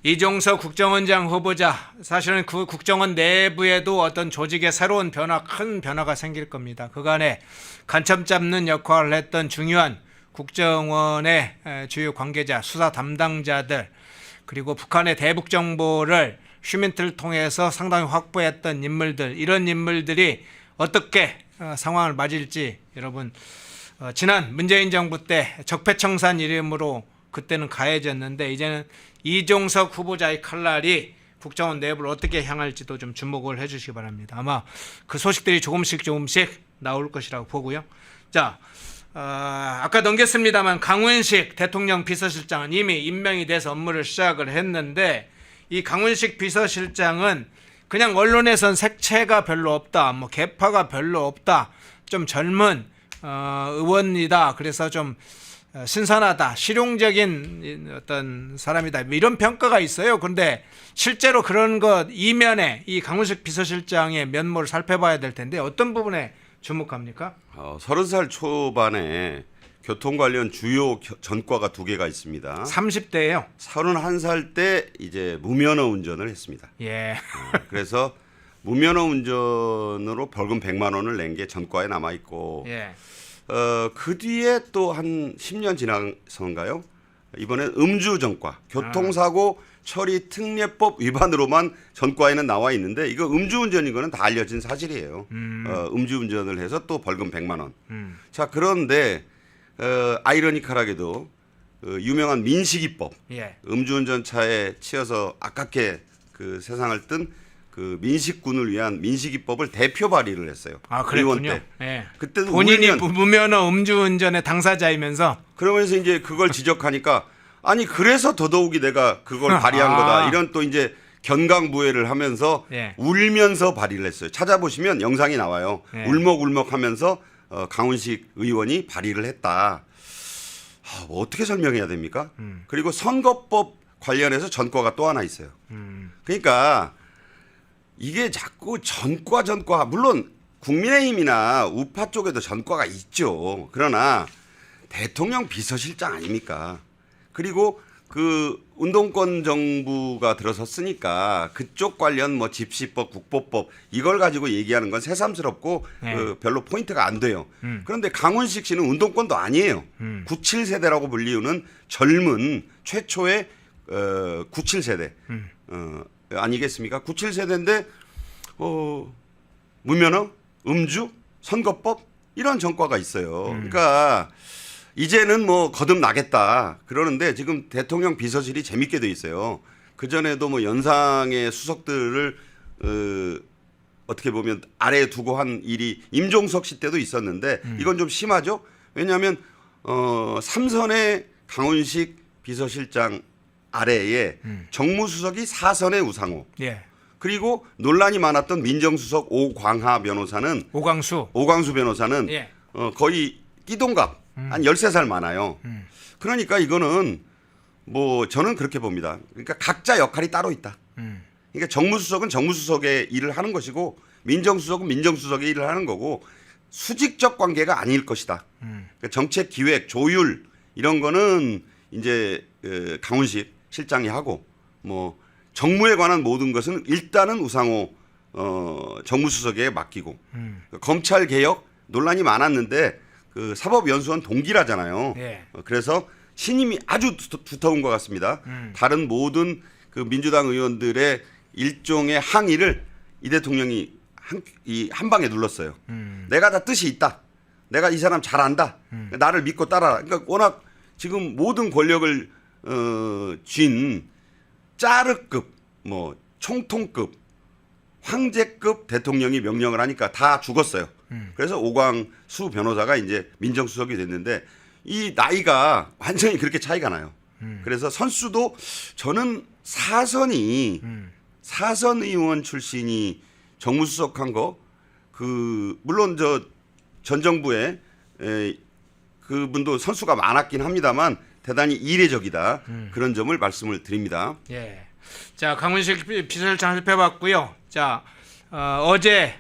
이종석 국정원장 후보자 사실은 그 국정원 내부에도 어떤 조직의 새로운 변화, 큰 변화가 생길 겁니다. 그간에 간첩 잡는 역할을 했던 중요한 국정원의 주요 관계자, 수사 담당자들 그리고 북한의 대북 정보를 휴민트를 통해서 상당히 확보했던 인물들 이런 인물들이 어떻게 상황을 맞을지 여러분 지난 문재인 정부 때 적폐청산 이름으로 그때는 가해졌는데 이제는 이종석 후보자의 칼날이 국정원 내부를 어떻게 향할지도 좀 주목을 해주시기 바랍니다. 아마 그 소식들이 조금씩 나올 것이라고 보고요. 자, 아까 넘겼습니다만 강훈식 대통령 비서실장은 이미 임명이 돼서 업무를 시작을 했는데 이 강훈식 비서실장은 그냥 언론에선 색채가 별로 없다, 뭐 계파가 별로 없다, 좀 젊은 의원이다. 그래서 좀 신선하다, 실용적인 어떤 사람이다. 이런 평가가 있어요. 그런데 실제로 그런 것 이면에 이 강훈식 비서실장의 면모를 살펴봐야 될 텐데 어떤 부분에 주목합니까? 30살 초반에 교통 관련 주요 전과가 2개가 있습니다. 30대예요. 31살 때 이제 무면허 운전을 했습니다. 예. 그래서 무면허 운전으로 벌금 100만 원을 낸 게 전과에 남아 있고 예. 그 뒤에 또 한 10년 지나서인가요? 이번엔 음주 전과, 교통사고 처리 특례법 위반으로만 전과에는 나와 있는데 이거 음주운전인 거는 다 알려진 사실이에요. 음주운전을 해서 또 벌금 100만 원. 자, 그런데 아이러니컬하게도 유명한 민식이법, 예. 음주운전 차에 치여서 아깝게 그 세상을 뜬 그 민식군을 위한 민식이법을 대표 발의를 했어요. 아, 의원 그랬군요. 때. 예. 그때도 본인이 울면 무면허 음주운전의 당사자이면서 그러면서 이제 그걸 지적하니까 아니 그래서 더더욱이 내가 그걸 발의한 거다. 이런 또 이제 견강부회를 하면서 예. 울면서 발의를 했어요. 찾아보시면 영상이 나와요. 예. 울먹울먹하면서 강훈식 의원이 발의를 했다. 뭐 어떻게 설명해야 됩니까? 그리고 선거법 관련해서 전과가 또 하나 있어요. 그러니까 이게 자꾸 전과 물론 국민의힘이나 우파 쪽에도 전과가 있죠. 그러나 대통령 비서실장 아닙니까? 그리고 그 운동권 정부가 들어섰으니까 그쪽 관련 뭐 집시법, 국보법 이걸 가지고 얘기하는 건 새삼스럽고 네. 별로 포인트가 안 돼요. 그런데 강훈식 씨는 운동권도 아니에요. 97세대라고 불리우는 젊은 최초의 97세대 아니겠습니까? 97세대인데 무면허, 음주, 선거법 이런 전과가 있어요. 그러니까 이제는 뭐 거듭 나겠다 그러는데 지금 대통령 비서실이 재밌게 돼 있어요. 그 전에도 뭐 연상의 수석들을 어떻게 보면 아래에 두고 한 일이 임종석 씨 때도 있었는데 이건 좀 심하죠. 왜냐하면 3선의 강훈식 비서실장 아래에 정무수석이 4선의 우상호. 예. 그리고 논란이 많았던 민정수석 오광하 변호사는 오광수 변호사는 예. 거의 띠동갑 한 13살 많아요. 그러니까 이거는 뭐 저는 그렇게 봅니다. 그러니까 각자 역할이 따로 있다. 그러니까 정무수석은 정무수석의 일을 하는 것이고 민정수석은 민정수석의 일을 하는 거고 수직적 관계가 아닐 것이다. 그러니까 정책 기획, 조율 이런 거는 이제 강훈식 실장이 하고 뭐 정무에 관한 모든 것은 일단은 우상호 정무수석에 맡기고 검찰 개혁 논란이 많았는데 그 사법연수원 동기라잖아요. 예. 그래서 신임이 아주 두터운 것 같습니다. 다른 모든 그 민주당 의원들의 일종의 항의를 이 대통령이 한 방에 눌렀어요. 내가 다 뜻이 있다. 내가 이 사람 잘 안다. 나를 믿고 따라라. 그러니까 워낙 지금 모든 권력을 쥔 짜르급, 뭐 총통급, 황제급 대통령이 명령을 하니까 다 죽었어요. 그래서 오광수 변호사가 이제 민정수석이 됐는데 이 나이가 완전히 그렇게 차이가 나요. 그래서 선수도 저는 사선 의원 출신이 정무수석한 거 물론 전 정부에 그분도 선수가 많았긴 합니다만 대단히 이례적이다. 그런 점을 말씀을 드립니다. 예. 자, 강훈식 비서실장 살펴봤고요. 자, 어제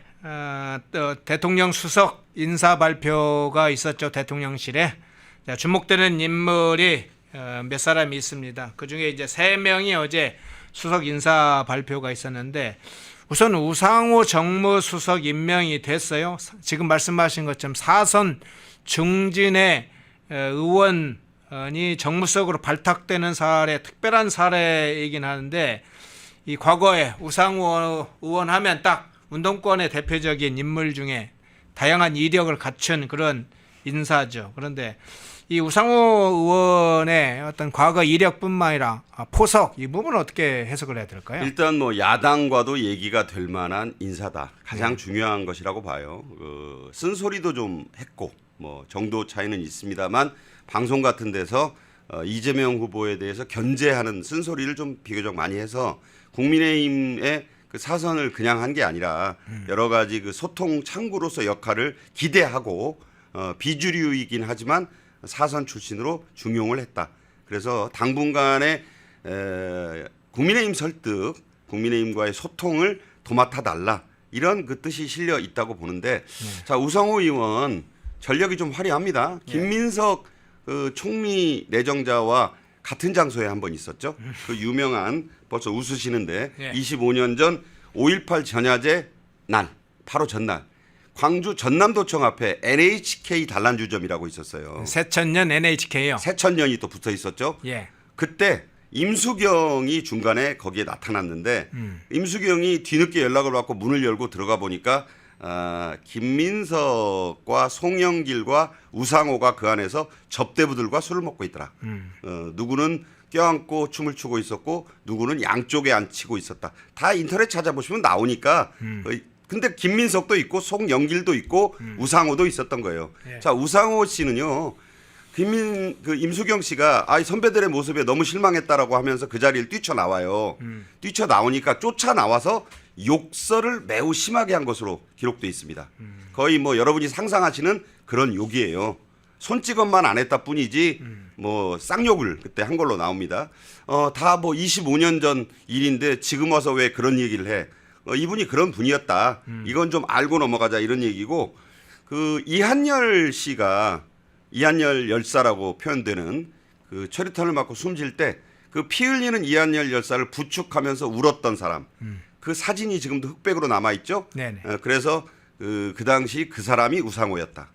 또 대통령 수석 인사 발표가 있었죠. 대통령실에. 자, 주목되는 인물이 몇 사람이 있습니다. 그중에 이제 3명이 어제 수석 인사 발표가 있었는데 우선 우상호 정무수석 임명이 됐어요. 지금 말씀하신 것처럼 사선 중진의 의원이 정무수석으로 발탁되는 사례, 특별한 사례이긴 하는데 이 과거에 우상호 의원 하면 딱 운동권의 대표적인 인물 중에 다양한 이력을 갖춘 그런 인사죠. 그런데 이 우상호 의원의 어떤 과거 이력뿐만 아니라 포석 이 부분은 어떻게 해석을 해야 될까요? 일단 뭐 야당과도 얘기가 될 만한 인사다. 가장 중요한 것이라고 봐요. 쓴소리도 좀 했고 뭐 정도 차이는 있습니다만 방송 같은 데서 이재명 후보에 대해서 견제하는 쓴소리를 좀 비교적 많이 해서 국민의힘의 그 사선을 그냥 한 게 아니라 여러 가지 그 소통 창구로서 역할을 기대하고 비주류이긴 하지만 사선 출신으로 중용을 했다. 그래서 당분간의 국민의힘 설득, 국민의힘과의 소통을 도맡아 달라 이런 그 뜻이 실려 있다고 보는데 자 우상호 의원 전력이 좀 화려합니다. 김민석 총리 내정자와 같은 장소에 한번 있었죠. 그 유명한 벌써 웃으시는데 25년 전 5.18 전야제 날 바로 전날 광주 전남도청 앞에 NHK 단란주점이라고 있었어요. 새천년 NHK요. 새천년이 또 붙어 있었죠. 예. 그때 임수경이 중간에 거기에 나타났는데 임수경이 뒤늦게 연락을 받고 문을 열고 들어가 보니까 김민석과 송영길과 우상호가 그 안에서 접대부들과 술을 먹고 있더라. 누구는 껴안고 춤을 추고 있었고 누구는 양쪽에 앉히고 있었다. 다 인터넷 찾아보시면 나오니까 근데 김민석도 있고 송영길도 있고 우상호도 있었던 거예요. 예. 자 우상호 씨는요. 임수경 씨가 선배들의 모습에 너무 실망했다라고 하면서 그 자리를 뛰쳐나와요. 뛰쳐나오니까 쫓아나와서 욕설을 매우 심하게 한 것으로 기록돼 있습니다. 거의 뭐 여러분이 상상하시는 그런 욕이에요. 손찌검만 안 했다 뿐이지 뭐 쌍욕을 그때 한 걸로 나옵니다. 다 뭐 25년 전 일인데 지금 와서 왜 그런 얘기를 해. 이분이 그런 분이었다. 이건 좀 알고 넘어가자 이런 얘기고 그 이한열 씨가 이한열 열사라고 표현되는 그 처리탄을 맞고 숨질 때 그 피 흘리는 이한열 열사를 부축하면서 울었던 사람. 그 사진이 지금도 흑백으로 남아 있죠. 그래서 그 당시 그 사람이 우상호였다.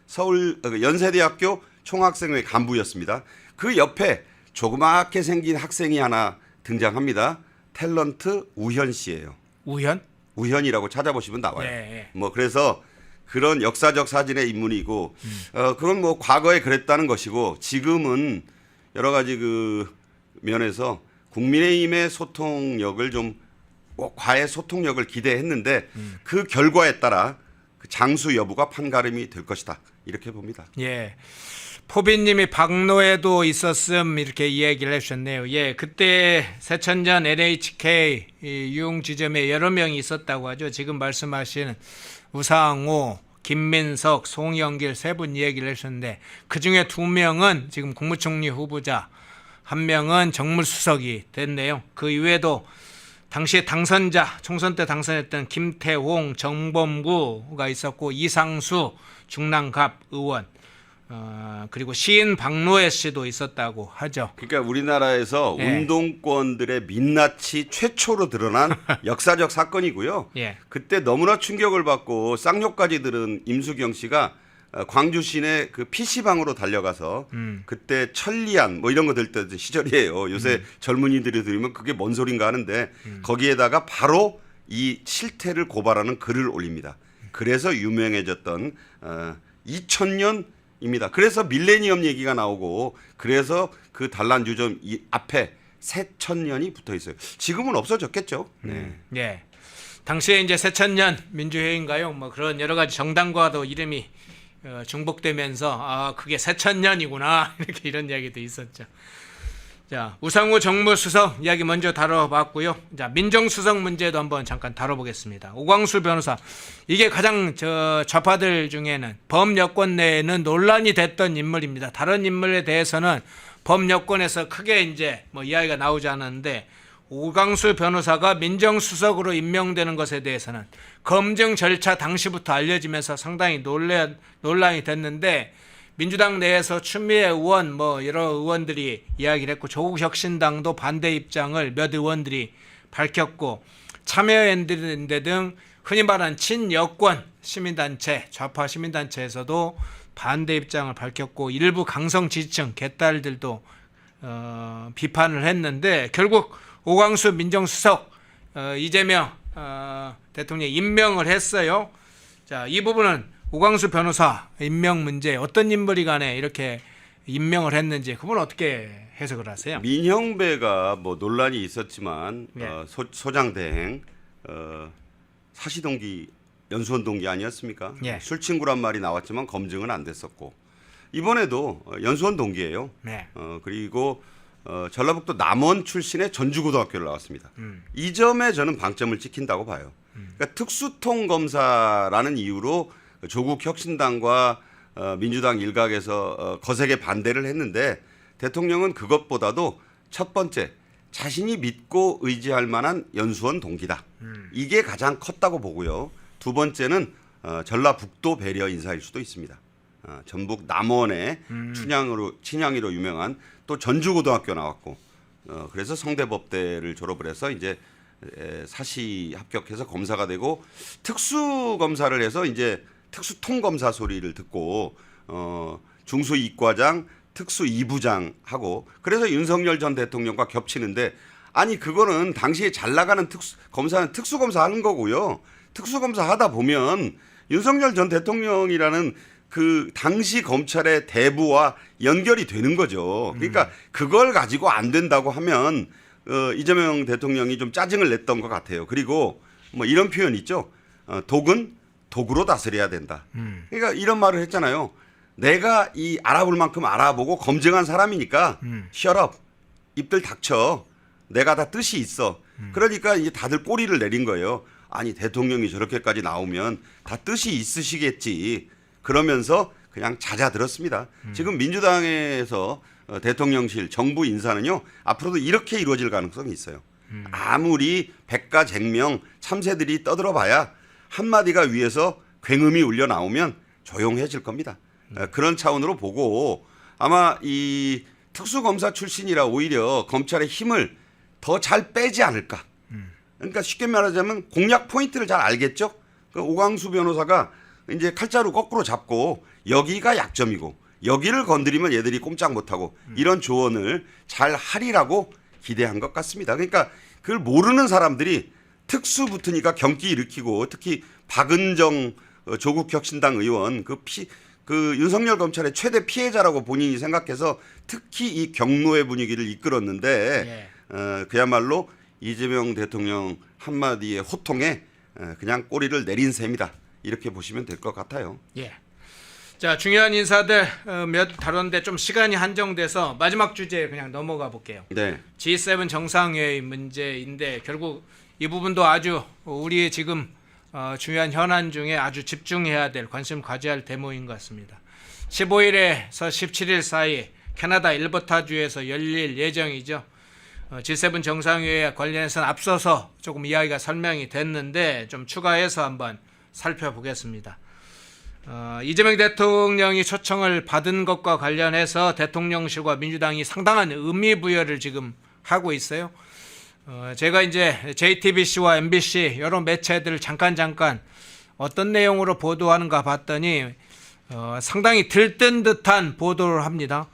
서울 연세대학교 총학생회 간부였습니다. 그 옆에 조그맣게 생긴 학생이 하나 등장합니다. 탤런트 우현 씨예요. 우현? 우현이라고 찾아보시면 나와요. 예. 뭐 그래서 그런 역사적 사진의 인물이고 그건 뭐 과거에 그랬다는 것이고 지금은 여러 가지 그 면에서 국민의힘의 소통력을 좀 과의 소통력을 기대했는데 그 결과에 따라 그 장수 여부가 판가름이 될 것이다 이렇게 봅니다. 예. 포비님이 박노에도 있었음 이렇게 이야기를 해주셨네요. 예, 그때 새천년 NHK 유흥 지점에 여러 명이 있었다고 하죠. 지금 말씀하신 우상호, 김민석, 송영길 세 분 이야기를 해주셨는데 그 중에 2명은 지금 국무총리 후보자, 1명은 정무수석이 됐네요. 그 이외에도 당시에 당선자, 총선 때 당선했던 김태홍, 정범구가 있었고 이상수, 중랑갑 의원, 그리고 시인 박노해 씨도 있었다고 하죠. 그러니까 우리나라에서 운동권들의 민낯이 최초로 드러난 역사적 사건이고요. 그때 너무나 충격을 받고 쌍욕까지 들은 임수경 씨가 광주 시내 그 PC방으로 달려가서 그때 천리안 뭐 이런 거 들던 시절이에요. 요새 젊은이들이 들으면 그게 뭔 소린가 하는데 거기에다가 바로 이 실태를 고발하는 글을 올립니다. 그래서 유명해졌던 2000년입니다. 그래서 밀레니엄 얘기가 나오고 그래서 그 단란주점 이 앞에 새천년이 붙어 있어요. 지금은 없어졌겠죠. 네. 예. 당시에 이제 새천년 민주회의인가요? 뭐 그런 여러 가지 정당과도 이름이 중복되면서 아 그게 새천년이구나 이렇게 이런 이야기도 있었죠. 자 우상호 정무수석 이야기 먼저 다뤄봤고요. 자 민정수석 문제도 한번 잠깐 다뤄보겠습니다. 오광수 변호사 이게 가장 좌파들 중에는 범여권 내에는 논란이 됐던 인물입니다. 다른 인물에 대해서는 범여권에서 크게 이제 뭐 이야기가 나오지 않았는데 오광수 변호사가 민정수석으로 임명되는 것에 대해서는 검증 절차 당시부터 알려지면서 상당히 논란이 됐는데 민주당 내에서 추미애 의원 뭐 여러 의원들이 이야기를 했고 조국혁신당도 반대 입장을 몇 의원들이 밝혔고 참여연대 등 흔히 말하는 친여권 시민단체 좌파 시민단체에서도 반대 입장을 밝혔고 일부 강성 지지층 개딸들도 비판을 했는데 결국 오광수 민정수석 이재명 대통령이 임명을 했어요. 자, 이 부분은 오광수 변호사 임명 문제 어떤 인물이 간에 이렇게 임명을 했는지 그분 어떻게 해석을 하세요? 민형배가 뭐 논란이 있었지만 네. 소장대행 사시동기 연수원 동기 아니었습니까? 예. 술친구란 말이 나왔지만 검증은 안 됐었고 이번에도 연수원 동기예요. 네. 그리고 전라북도 남원 출신의 전주고등학교를 나왔습니다. 이 점에 저는 방점을 찍힌다고 봐요. 그러니까 특수통 검사라는 이유로 조국 혁신당과 민주당 일각에서 거세게 반대를 했는데 대통령은 그것보다도 첫 번째 자신이 믿고 의지할 만한 연수원 동기다. 이게 가장 컸다고 보고요. 두 번째는 전라북도 배려 인사일 수도 있습니다. 전북 남원의 친양이로 유명한 또 전주고등학교 나왔고 그래서 성대법대를 졸업을 해서 이제 사시 합격해서 검사가 되고 특수검사를 해서 이제 특수통검사 소리를 듣고 중수이과장 특수 2부장 하고 그래서 윤석열 전 대통령과 겹치는데 아니 그거는 당시에 잘 나가는 검사는 특수검사 하는 거고요. 특수검사 하다 보면 윤석열 전 대통령이라는 그 당시 검찰의 대부와 연결이 되는 거죠. 그러니까 그걸 가지고 안 된다고 하면 이재명 대통령이 좀 짜증을 냈던 것 같아요. 그리고 뭐 이런 표현 있죠. 독은 독으로 다스려야 된다. 그러니까 이런 말을 했잖아요. 내가 이 알아볼 만큼 알아보고 검증한 사람이니까 shut up. 입들 닥쳐. 내가 다 뜻이 있어. 그러니까 이제 다들 꼬리를 내린 거예요. 아니 대통령이 저렇게까지 나오면 다 뜻이 있으시겠지. 그러면서 그냥 잦아들었습니다. 지금 민주당에서 대통령실 정부 인사는요. 앞으로도 이렇게 이루어질 가능성이 있어요. 아무리 백가쟁명 참새들이 떠들어봐야 한마디가 위에서 굉음이 울려 나오면 조용해질 겁니다. 그런 차원으로 보고 아마 이 특수검사 출신이라 오히려 검찰의 힘을 더 잘 빼지 않을까. 그러니까 쉽게 말하자면 공략 포인트를 잘 알겠죠. 그 오광수 변호사가 이제 칼자루 거꾸로 잡고 여기가 약점이고 여기를 건드리면 얘들이 꼼짝 못하고 이런 조언을 잘 하리라고 기대한 것 같습니다. 그러니까 그걸 모르는 사람들이 특수 붙으니까 경기 일으키고 특히 박은정 조국혁신당 의원 그 윤석열 검찰의 최대 피해자라고 본인이 생각해서 특히 이 경로의 분위기를 이끌었는데 그야말로 이재명 대통령 한마디의 호통에 그냥 꼬리를 내린 셈이다. 이렇게 보시면 될 것 같아요. 예. 자 중요한 인사들 몇 다뤘는데 좀 시간이 한정돼서 마지막 주제에 그냥 넘어가 볼게요. 네. G7 정상회의 문제인데 결국 이 부분도 아주 우리 지금 중요한 현안 중에 아주 집중해야 될 관심 가져야 할 대목인 것 같습니다. 15일에서 17일 사이 캐나다 엘버타주에서 열릴 예정이죠. G7 정상회의에 관련해서는 앞서서 조금 이야기가 설명이 됐는데 좀 추가해서 한번 살펴보겠습니다. 이재명 대통령이 초청을 받은 것과 관련해서 대통령실과 민주당이 상당한 의미 부여를 지금 하고 있어요. 제가 이제 JTBC와 MBC 여러 매체들을 잠깐 어떤 내용으로 보도하는가 봤더니 상당히 들뜬 듯한 보도를 합니다.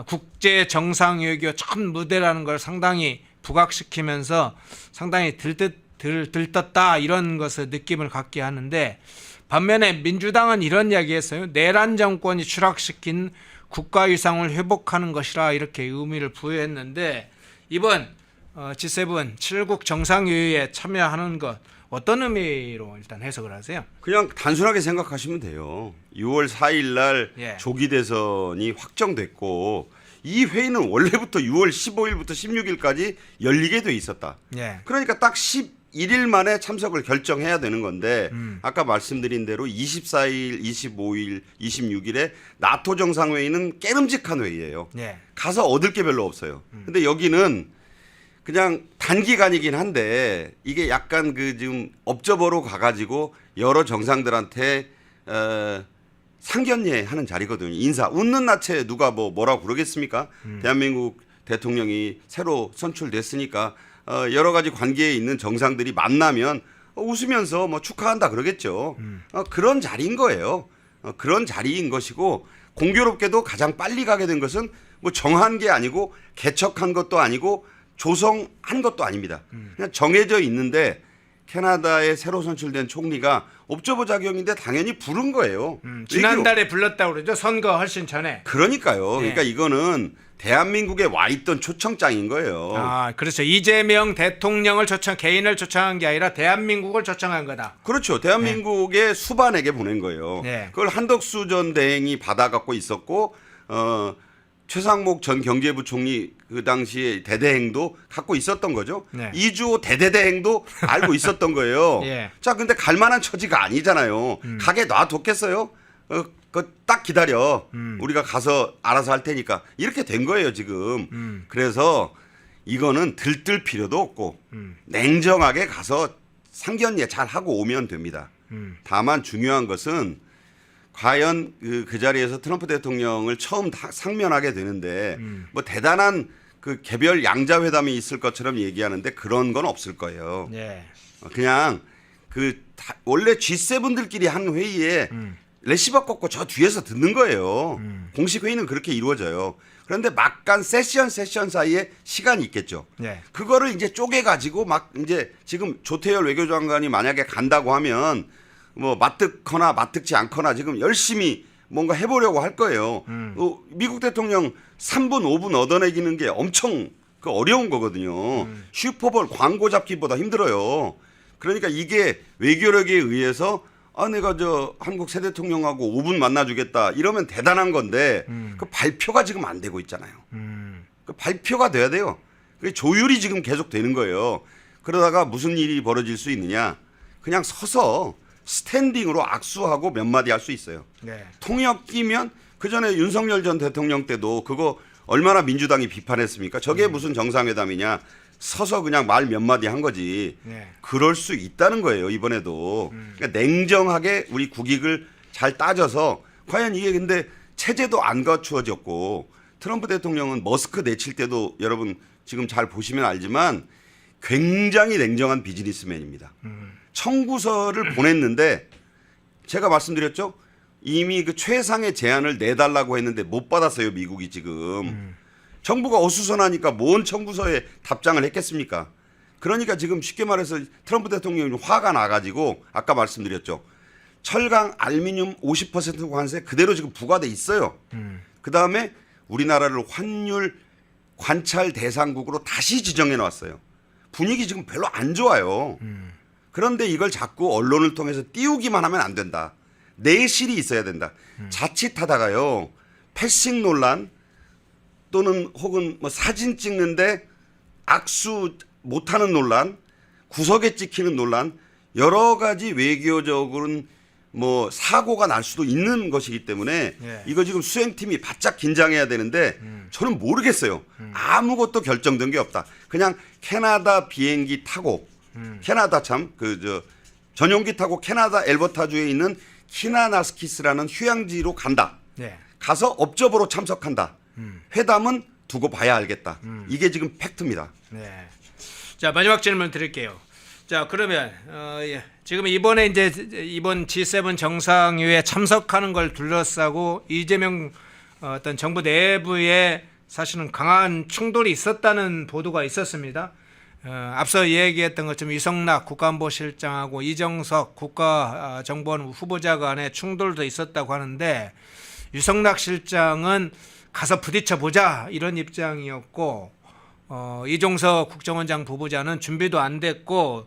국제 정상 외교 첫 무대라는 걸 상당히 부각시키면서 상당히 들떴다 이런 것을 느낌을 갖게 하는데, 반면에 민주당은 이런 이야기했어요. 내란 정권이 추락시킨 국가 위상을 회복하는 것이라 이렇게 의미를 부여했는데, 이번 G7 7국 정상회의에 참여하는 것 어떤 의미로 일단 해석을 하세요? 그냥 단순하게 생각하시면 돼요. 6월 4일 날 예. 조기 대선이 확정됐고 이 회의는 원래부터 6월 15일부터 16일까지 열리게 돼 있었다. 예. 그러니까 딱 11일 만에 참석을 결정해야 되는 건데 아까 말씀드린 대로 24일, 25일, 26일에 나토 정상회의는 깨름직한 회의예요. 예. 가서 얻을 게 별로 없어요. 근데 여기는 그냥 단기간이긴 한데 이게 약간 그 지금 업저버로 가가지고 여러 정상들한테 상견례하는 자리거든요. 인사 웃는 낯에 누가 뭐라고 그러겠습니까? 대한민국 대통령이 새로 선출됐으니까 여러 가지 관계에 있는 정상들이 만나면 웃으면서 뭐 축하한다 그러겠죠. 그런 자리인 거예요. 그런 자리인 것이고, 공교롭게도 가장 빨리 가게 된 것은 뭐 정한 게 아니고 개척한 것도 아니고 조성한 것도 아닙니다. 그냥 정해져 있는데 캐나다의 새로 선출된 총리가 옵저버 자격인데 당연히 부른 거예요. 지난달에 불렀다고 그러죠. 선거 훨씬 전에. 그러니까요. 네. 그러니까 이거는 대한민국에 와 있던 초청장인 거예요. 아, 그렇죠. 이재명 대통령을 개인을 초청한 게 아니라 대한민국을 초청한 거다. 그렇죠. 대한민국의 수반에게 보낸 거예요. 네. 그걸 한덕수 전 대행이 받아갖고 있었고, 최상목 전 경제부총리 그 당시에 대대행도 갖고 있었던 거죠. 네. 이주호 대대대행도 알고 있었던 거예요. 예. 자, 근데 갈 만한 처지가 아니잖아요. 가게 놔뒀겠어요? 딱 기다려. 우리가 가서 알아서 할 테니까. 이렇게 된 거예요, 지금. 그래서 이거는 들뜰 필요도 없고 냉정하게 가서 상견례 잘 하고 오면 됩니다. 다만 중요한 것은 과연 그 자리에서 트럼프 대통령을 처음 상면하게 되는데 뭐 대단한 그 개별 양자회담이 있을 것처럼 얘기하는데 그런 건 없을 거예요. 예. 그냥 원래 G7들끼리 한 회의에 레시버 꺾고 저 뒤에서 듣는 거예요. 공식 회의는 그렇게 이루어져요. 그런데 막간 세션 사이에 시간이 있겠죠. 예. 그거를 이제 쪼개가지고 막 이제 지금 조태열 외교장관이 만약에 간다고 하면 뭐 맞듣거나 맞듣지 않거나 지금 열심히 뭔가 해보려고 할 거예요. 미국 대통령 3분 5분 얻어내기는 게 엄청 어려운 거거든요. 슈퍼볼 광고 잡기보다 힘들어요. 그러니까 이게 외교력에 의해서 내가 한국 새 대통령하고 5분 만나주겠다 이러면 대단한 건데 그 발표가 지금 안 되고 있잖아요. 그 발표가 돼야 돼요. 그 조율이 지금 계속 되는 거예요. 그러다가 무슨 일이 벌어질 수 있느냐? 그냥 서서 스탠딩으로 악수하고 몇 마디 할 수 있어요. 네. 통역 끼면 그 전에 윤석열 전 대통령 때도 그거 얼마나 민주당이 비판했습니까? 저게 무슨 정상회담이냐? 서서 그냥 말 몇 마디 한 거지. 네. 그럴 수 있다는 거예요, 이번에도. 그러니까 냉정하게 우리 국익을 잘 따져서 과연 이게 근데 체제도 안 갖추어졌고 트럼프 대통령은 머스크 내칠 때도 여러분 지금 잘 보시면 알지만 굉장히 냉정한 비즈니스맨입니다. 청구서를 보냈는데 제가 말씀드렸죠. 이미 그 최상의 제안을 내달라고 했는데 못 받았어요, 미국이 지금. 정부가 어수선하니까 뭔 청구서에 답장을 했겠습니까? 그러니까 지금 쉽게 말해서 트럼프 대통령이 화가 나가지고 아까 말씀드렸죠. 철강, 알루미늄 50% 관세 그대로 지금 부과돼 있어요. 그다음에 우리나라를 환율 관찰 대상국으로 다시 지정해 놨어요. 분위기 지금 별로 안 좋아요. 그런데 이걸 자꾸 언론을 통해서 띄우기만 하면 안 된다. 내실이 있어야 된다. 자칫하다가요. 패싱 논란 또는 혹은 뭐 사진 찍는데 악수 못하는 논란, 구석에 찍히는 논란, 여러 가지 외교적으로는 뭐 사고가 날 수도 있는 것이기 때문에 예. 이거 지금 수행팀이 바짝 긴장해야 되는데 저는 모르겠어요. 아무것도 결정된 게 없다. 그냥 캐나다 비행기 타고 캐나다 전용기 타고 캐나다 엘버타주에 있는 키나나스키스라는 휴양지로 간다. 네. 가서 업적으로 참석한다. 회담은 두고 봐야 알겠다. 이게 지금 팩트입니다. 네. 자, 마지막 질문 드릴게요. 자, 그러면 지금 이번에 이제 이번 G7 정상회의에 참석하는 걸 둘러싸고 이재명 어떤 정부 내부에 사실은 강한 충돌이 있었다는 보도가 있었습니다. 앞서 얘기했던 것처럼 이성락 국가안보실장하고 이정석 국가정보원 후보자 간의 충돌도 있었다고 하는데 이성락 실장은 가서 부딪혀 보자 이런 입장이었고 이종석 국정원장 부부자는 준비도 안 됐고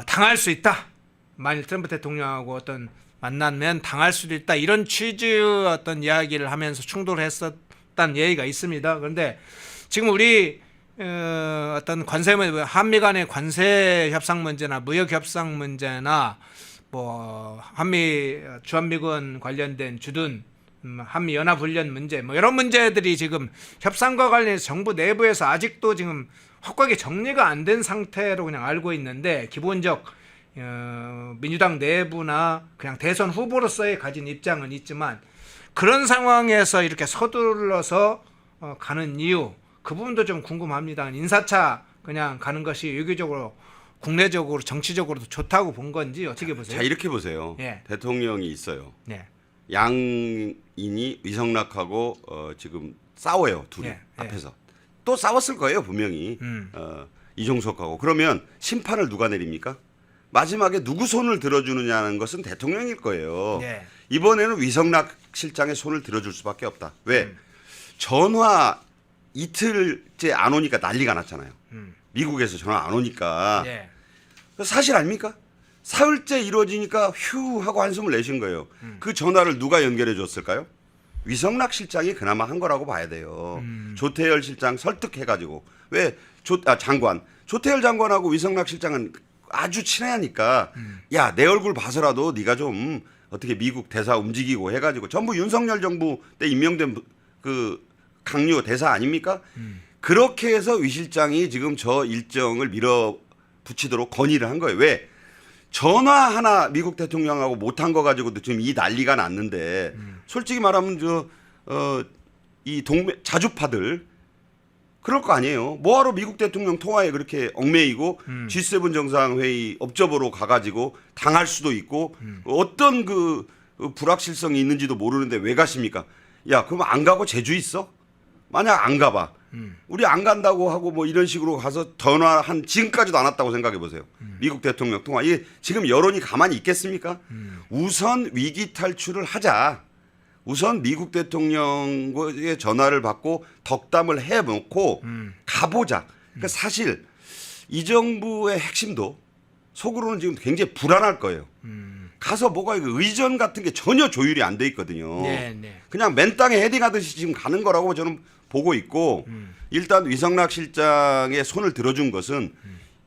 당할 수 있다. 만일 트럼프 대통령하고 어떤 만나면 당할 수도 있다. 이런 취지의 어떤 이야기를 하면서 충돌을 했었다는 얘기가 있습니다. 그런데 지금 우리 어떤 관세 한미 간의 관세 협상 문제나 무역 협상 문제나 뭐 한미 주한미군 관련된 주둔 한미 연합 훈련 문제 뭐 이런 문제들이 지금 협상과 관련해서 정부 내부에서 아직도 지금 확고하게 정리가 안 된 상태로 그냥 알고 있는데 기본적 민주당 내부나 그냥 대선 후보로서의 가진 입장은 있지만 그런 상황에서 이렇게 서둘러서 가는 이유 그 부분도 좀 궁금합니다. 인사차 그냥 가는 것이 외교적으로 국내적으로 정치적으로도 좋다고 본 건지 어떻게 보세요? 자 이렇게 보세요. 예. 대통령이 있어요. 네. 양인이 위성락하고 지금 싸워요 둘이 예, 예. 앞에서 또 싸웠을 거예요 분명히 이종석하고. 그러면 심판을 누가 내립니까? 마지막에 누구 손을 들어주느냐는 것은 대통령일 거예요. 네. 이번에는 위성락 실장의 손을 들어줄 수밖에 없다. 왜? 전화 이틀째 안 오니까 난리가 났잖아요. 미국에서 전화 안 오니까. 네. 사실 아닙니까? 사흘째 이루어지니까 휴 하고 한숨을 내신 거예요. 그 전화를 누가 연결해 줬을까요? 위성락 실장이 그나마 한 거라고 봐야 돼요. 조태열 실장 설득해가지고. 왜? 장관. 조태열 장관하고 위성락 실장은 아주 친하니까 야, 내 얼굴 봐서라도 네가 좀 어떻게 미국 대사 움직이고 해가지고 전부 윤석열 정부 때 임명된 그 강요 대사 아닙니까? 그렇게 해서 위 실장이 지금 저 일정을 밀어붙이도록 건의를 한 거예요. 왜? 전화 하나 미국 대통령하고 못한 거 가지고도 지금 이 난리가 났는데 솔직히 말하면 이 자주파들 그럴 거 아니에요. 뭐하러 미국 대통령 통화에 그렇게 얽매이고 G7 정상회의 업적으로 가가지고 당할 수도 있고 어떤 그 불확실성이 있는지도 모르는데 왜 가십니까? 야, 그럼 안 가고 제주 있어? 만약 안 가봐. 우리 안 간다고 하고 뭐 이런 식으로 가서 전화 한 지금까지도 안 왔다고 생각해 보세요. 미국 대통령 통화. 이게 지금 여론이 가만히 있겠습니까? 우선 위기 탈출을 하자. 우선 미국 대통령의 전화를 받고 덕담을 해놓고 가보자. 그러니까 사실 이 정부의 핵심도 속으로는 지금 굉장히 불안할 거예요. 가서 뭐가 의전 같은 게 전혀 조율이 안 돼 있거든요. 네, 네. 그냥 맨 땅에 헤딩하듯이 지금 가는 거라고 저는 보고 있고 일단 위성락 실장의 손을 들어준 것은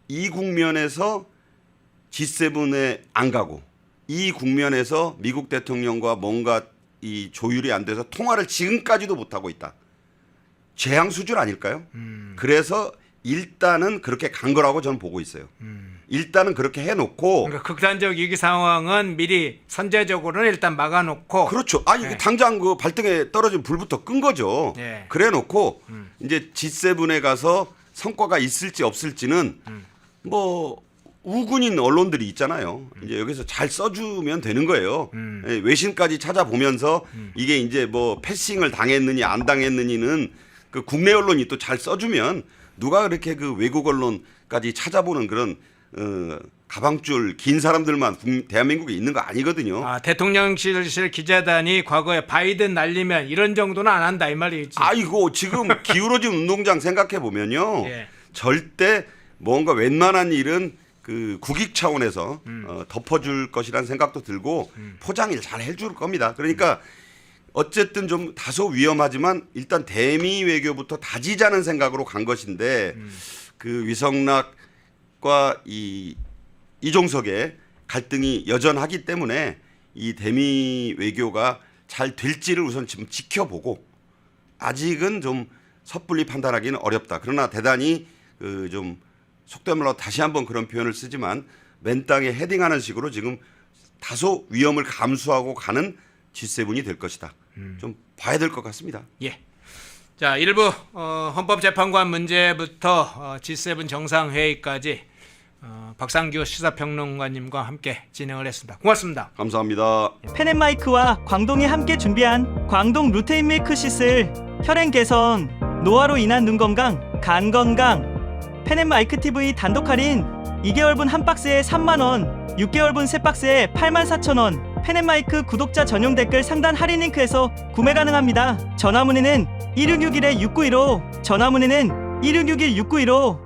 이 국면에서 G7에 안 가고 이 국면에서 미국 대통령과 뭔가 이 조율이 안 돼서 통화를 지금까지도 못 하고 있다. 재앙 수준 아닐까요? 그래서 일단은 그렇게 간 거라고 저는 보고 있어요. 일단은 그렇게 해놓고. 그러니까 극단적 위기 상황은 미리 선제적으로는 일단 막아놓고. 그렇죠. 아니 네. 당장 그 발등에 떨어진 불부터 끈 거죠. 네. 그래놓고 이제 G7에 가서 성과가 있을지 없을지는 뭐 우군인 언론들이 있잖아요. 이제 여기서 잘 써주면 되는 거예요. 예, 외신까지 찾아보면서 이게 이제 뭐 패싱을 당했느니 안 당했느니는 그 국내 언론이 또 잘 써주면 누가 그렇게 그 외국 언론까지 찾아보는 그런 가방줄 긴 사람들만 대한민국에 있는 거 아니거든요. 아, 대통령실 기자단이 과거에 바이든 날리면 이런 정도는 안 한다 이 말이지. 아이고 지금 기울어진 운동장 생각해 보면요. 예. 절대 뭔가 웬만한 일은 그 국익 차원에서 덮어줄 것이라는 생각도 들고 포장을 잘 해줄 겁니다. 그러니까 어쨌든 좀 다소 위험하지만 일단 대미 외교부터 다지자는 생각으로 간 것인데 그 위성락과 이종석의 갈등이 여전하기 때문에 이 대미 외교가 잘 될지를 우선 지금 지켜보고 아직은 좀 섣불리 판단하기는 어렵다. 그러나 대단히 그 좀 속된 말로 다시 한번 그런 표현을 쓰지만 맨 땅에 헤딩하는 식으로 지금 다소 위험을 감수하고 가는 G7이 될 것이다. 좀 봐야 될 것 같습니다. 예. 자, 일부 헌법재판관 문제부터 G7 정상회의까지 박상규 시사평론가님과 함께 진행을 했습니다. 고맙습니다. 감사합니다. 펜앤마이크와 광동이 함께 준비한 광동 루테인 밀크시슬, 혈행 개선, 노화로 인한 눈 건강, 간 건강. 펜앤마이크 TV 단독 할인 2개월분 한 박스에 3만원, 6개월분 세 박스에 84,000원. 펜앤마이크 구독자 전용 댓글 상단 할인 링크에서 구매 가능합니다. 전화 문의는 1661-6915, 전화 문의는 1661-6915.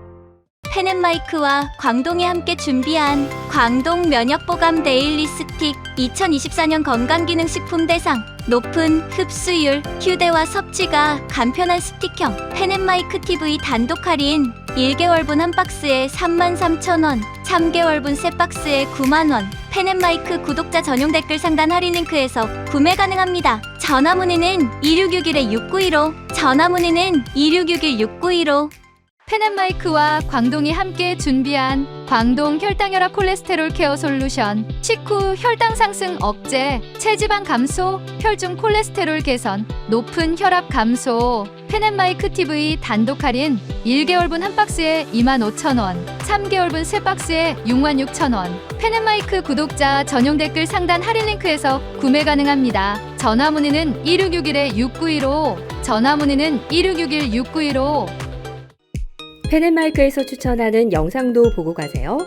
펜앤마이크와 광동이 함께 준비한 광동 면역보감 데일리 스틱 2024년 건강기능식품 대상 높은 흡수율, 휴대와 섭취가 간편한 스틱형 펜앤마이크 TV 단독 할인 1개월분 한 박스에 33,000원, 3개월분 세 박스에 9만원. 펜앤마이크 구독자 전용 댓글 상단 할인 링크에서 구매 가능합니다. 전화 문의는 2661-6915, 전화 문의는 2661-6915. 펜앤마이크와 광동이 함께 준비한 광동 혈당혈압 콜레스테롤 케어 솔루션, 식후 혈당 상승 억제, 체지방 감소, 혈중 콜레스테롤 개선, 높은 혈압 감소. 펜앤마이크 TV 단독 할인 1개월분 한 박스에 25,000원, 3개월분 세 박스에 66,000원. 펜앤마이크 구독자 전용 댓글 상단 할인 링크에서 구매 가능합니다. 전화 문의는 1661-6915, 전화 문의는 1661-6915. 펜앤마이크에서 추천하는 영상도 보고 가세요.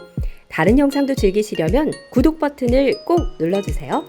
다른 영상도 즐기시려면 구독 버튼을 꼭 눌러주세요.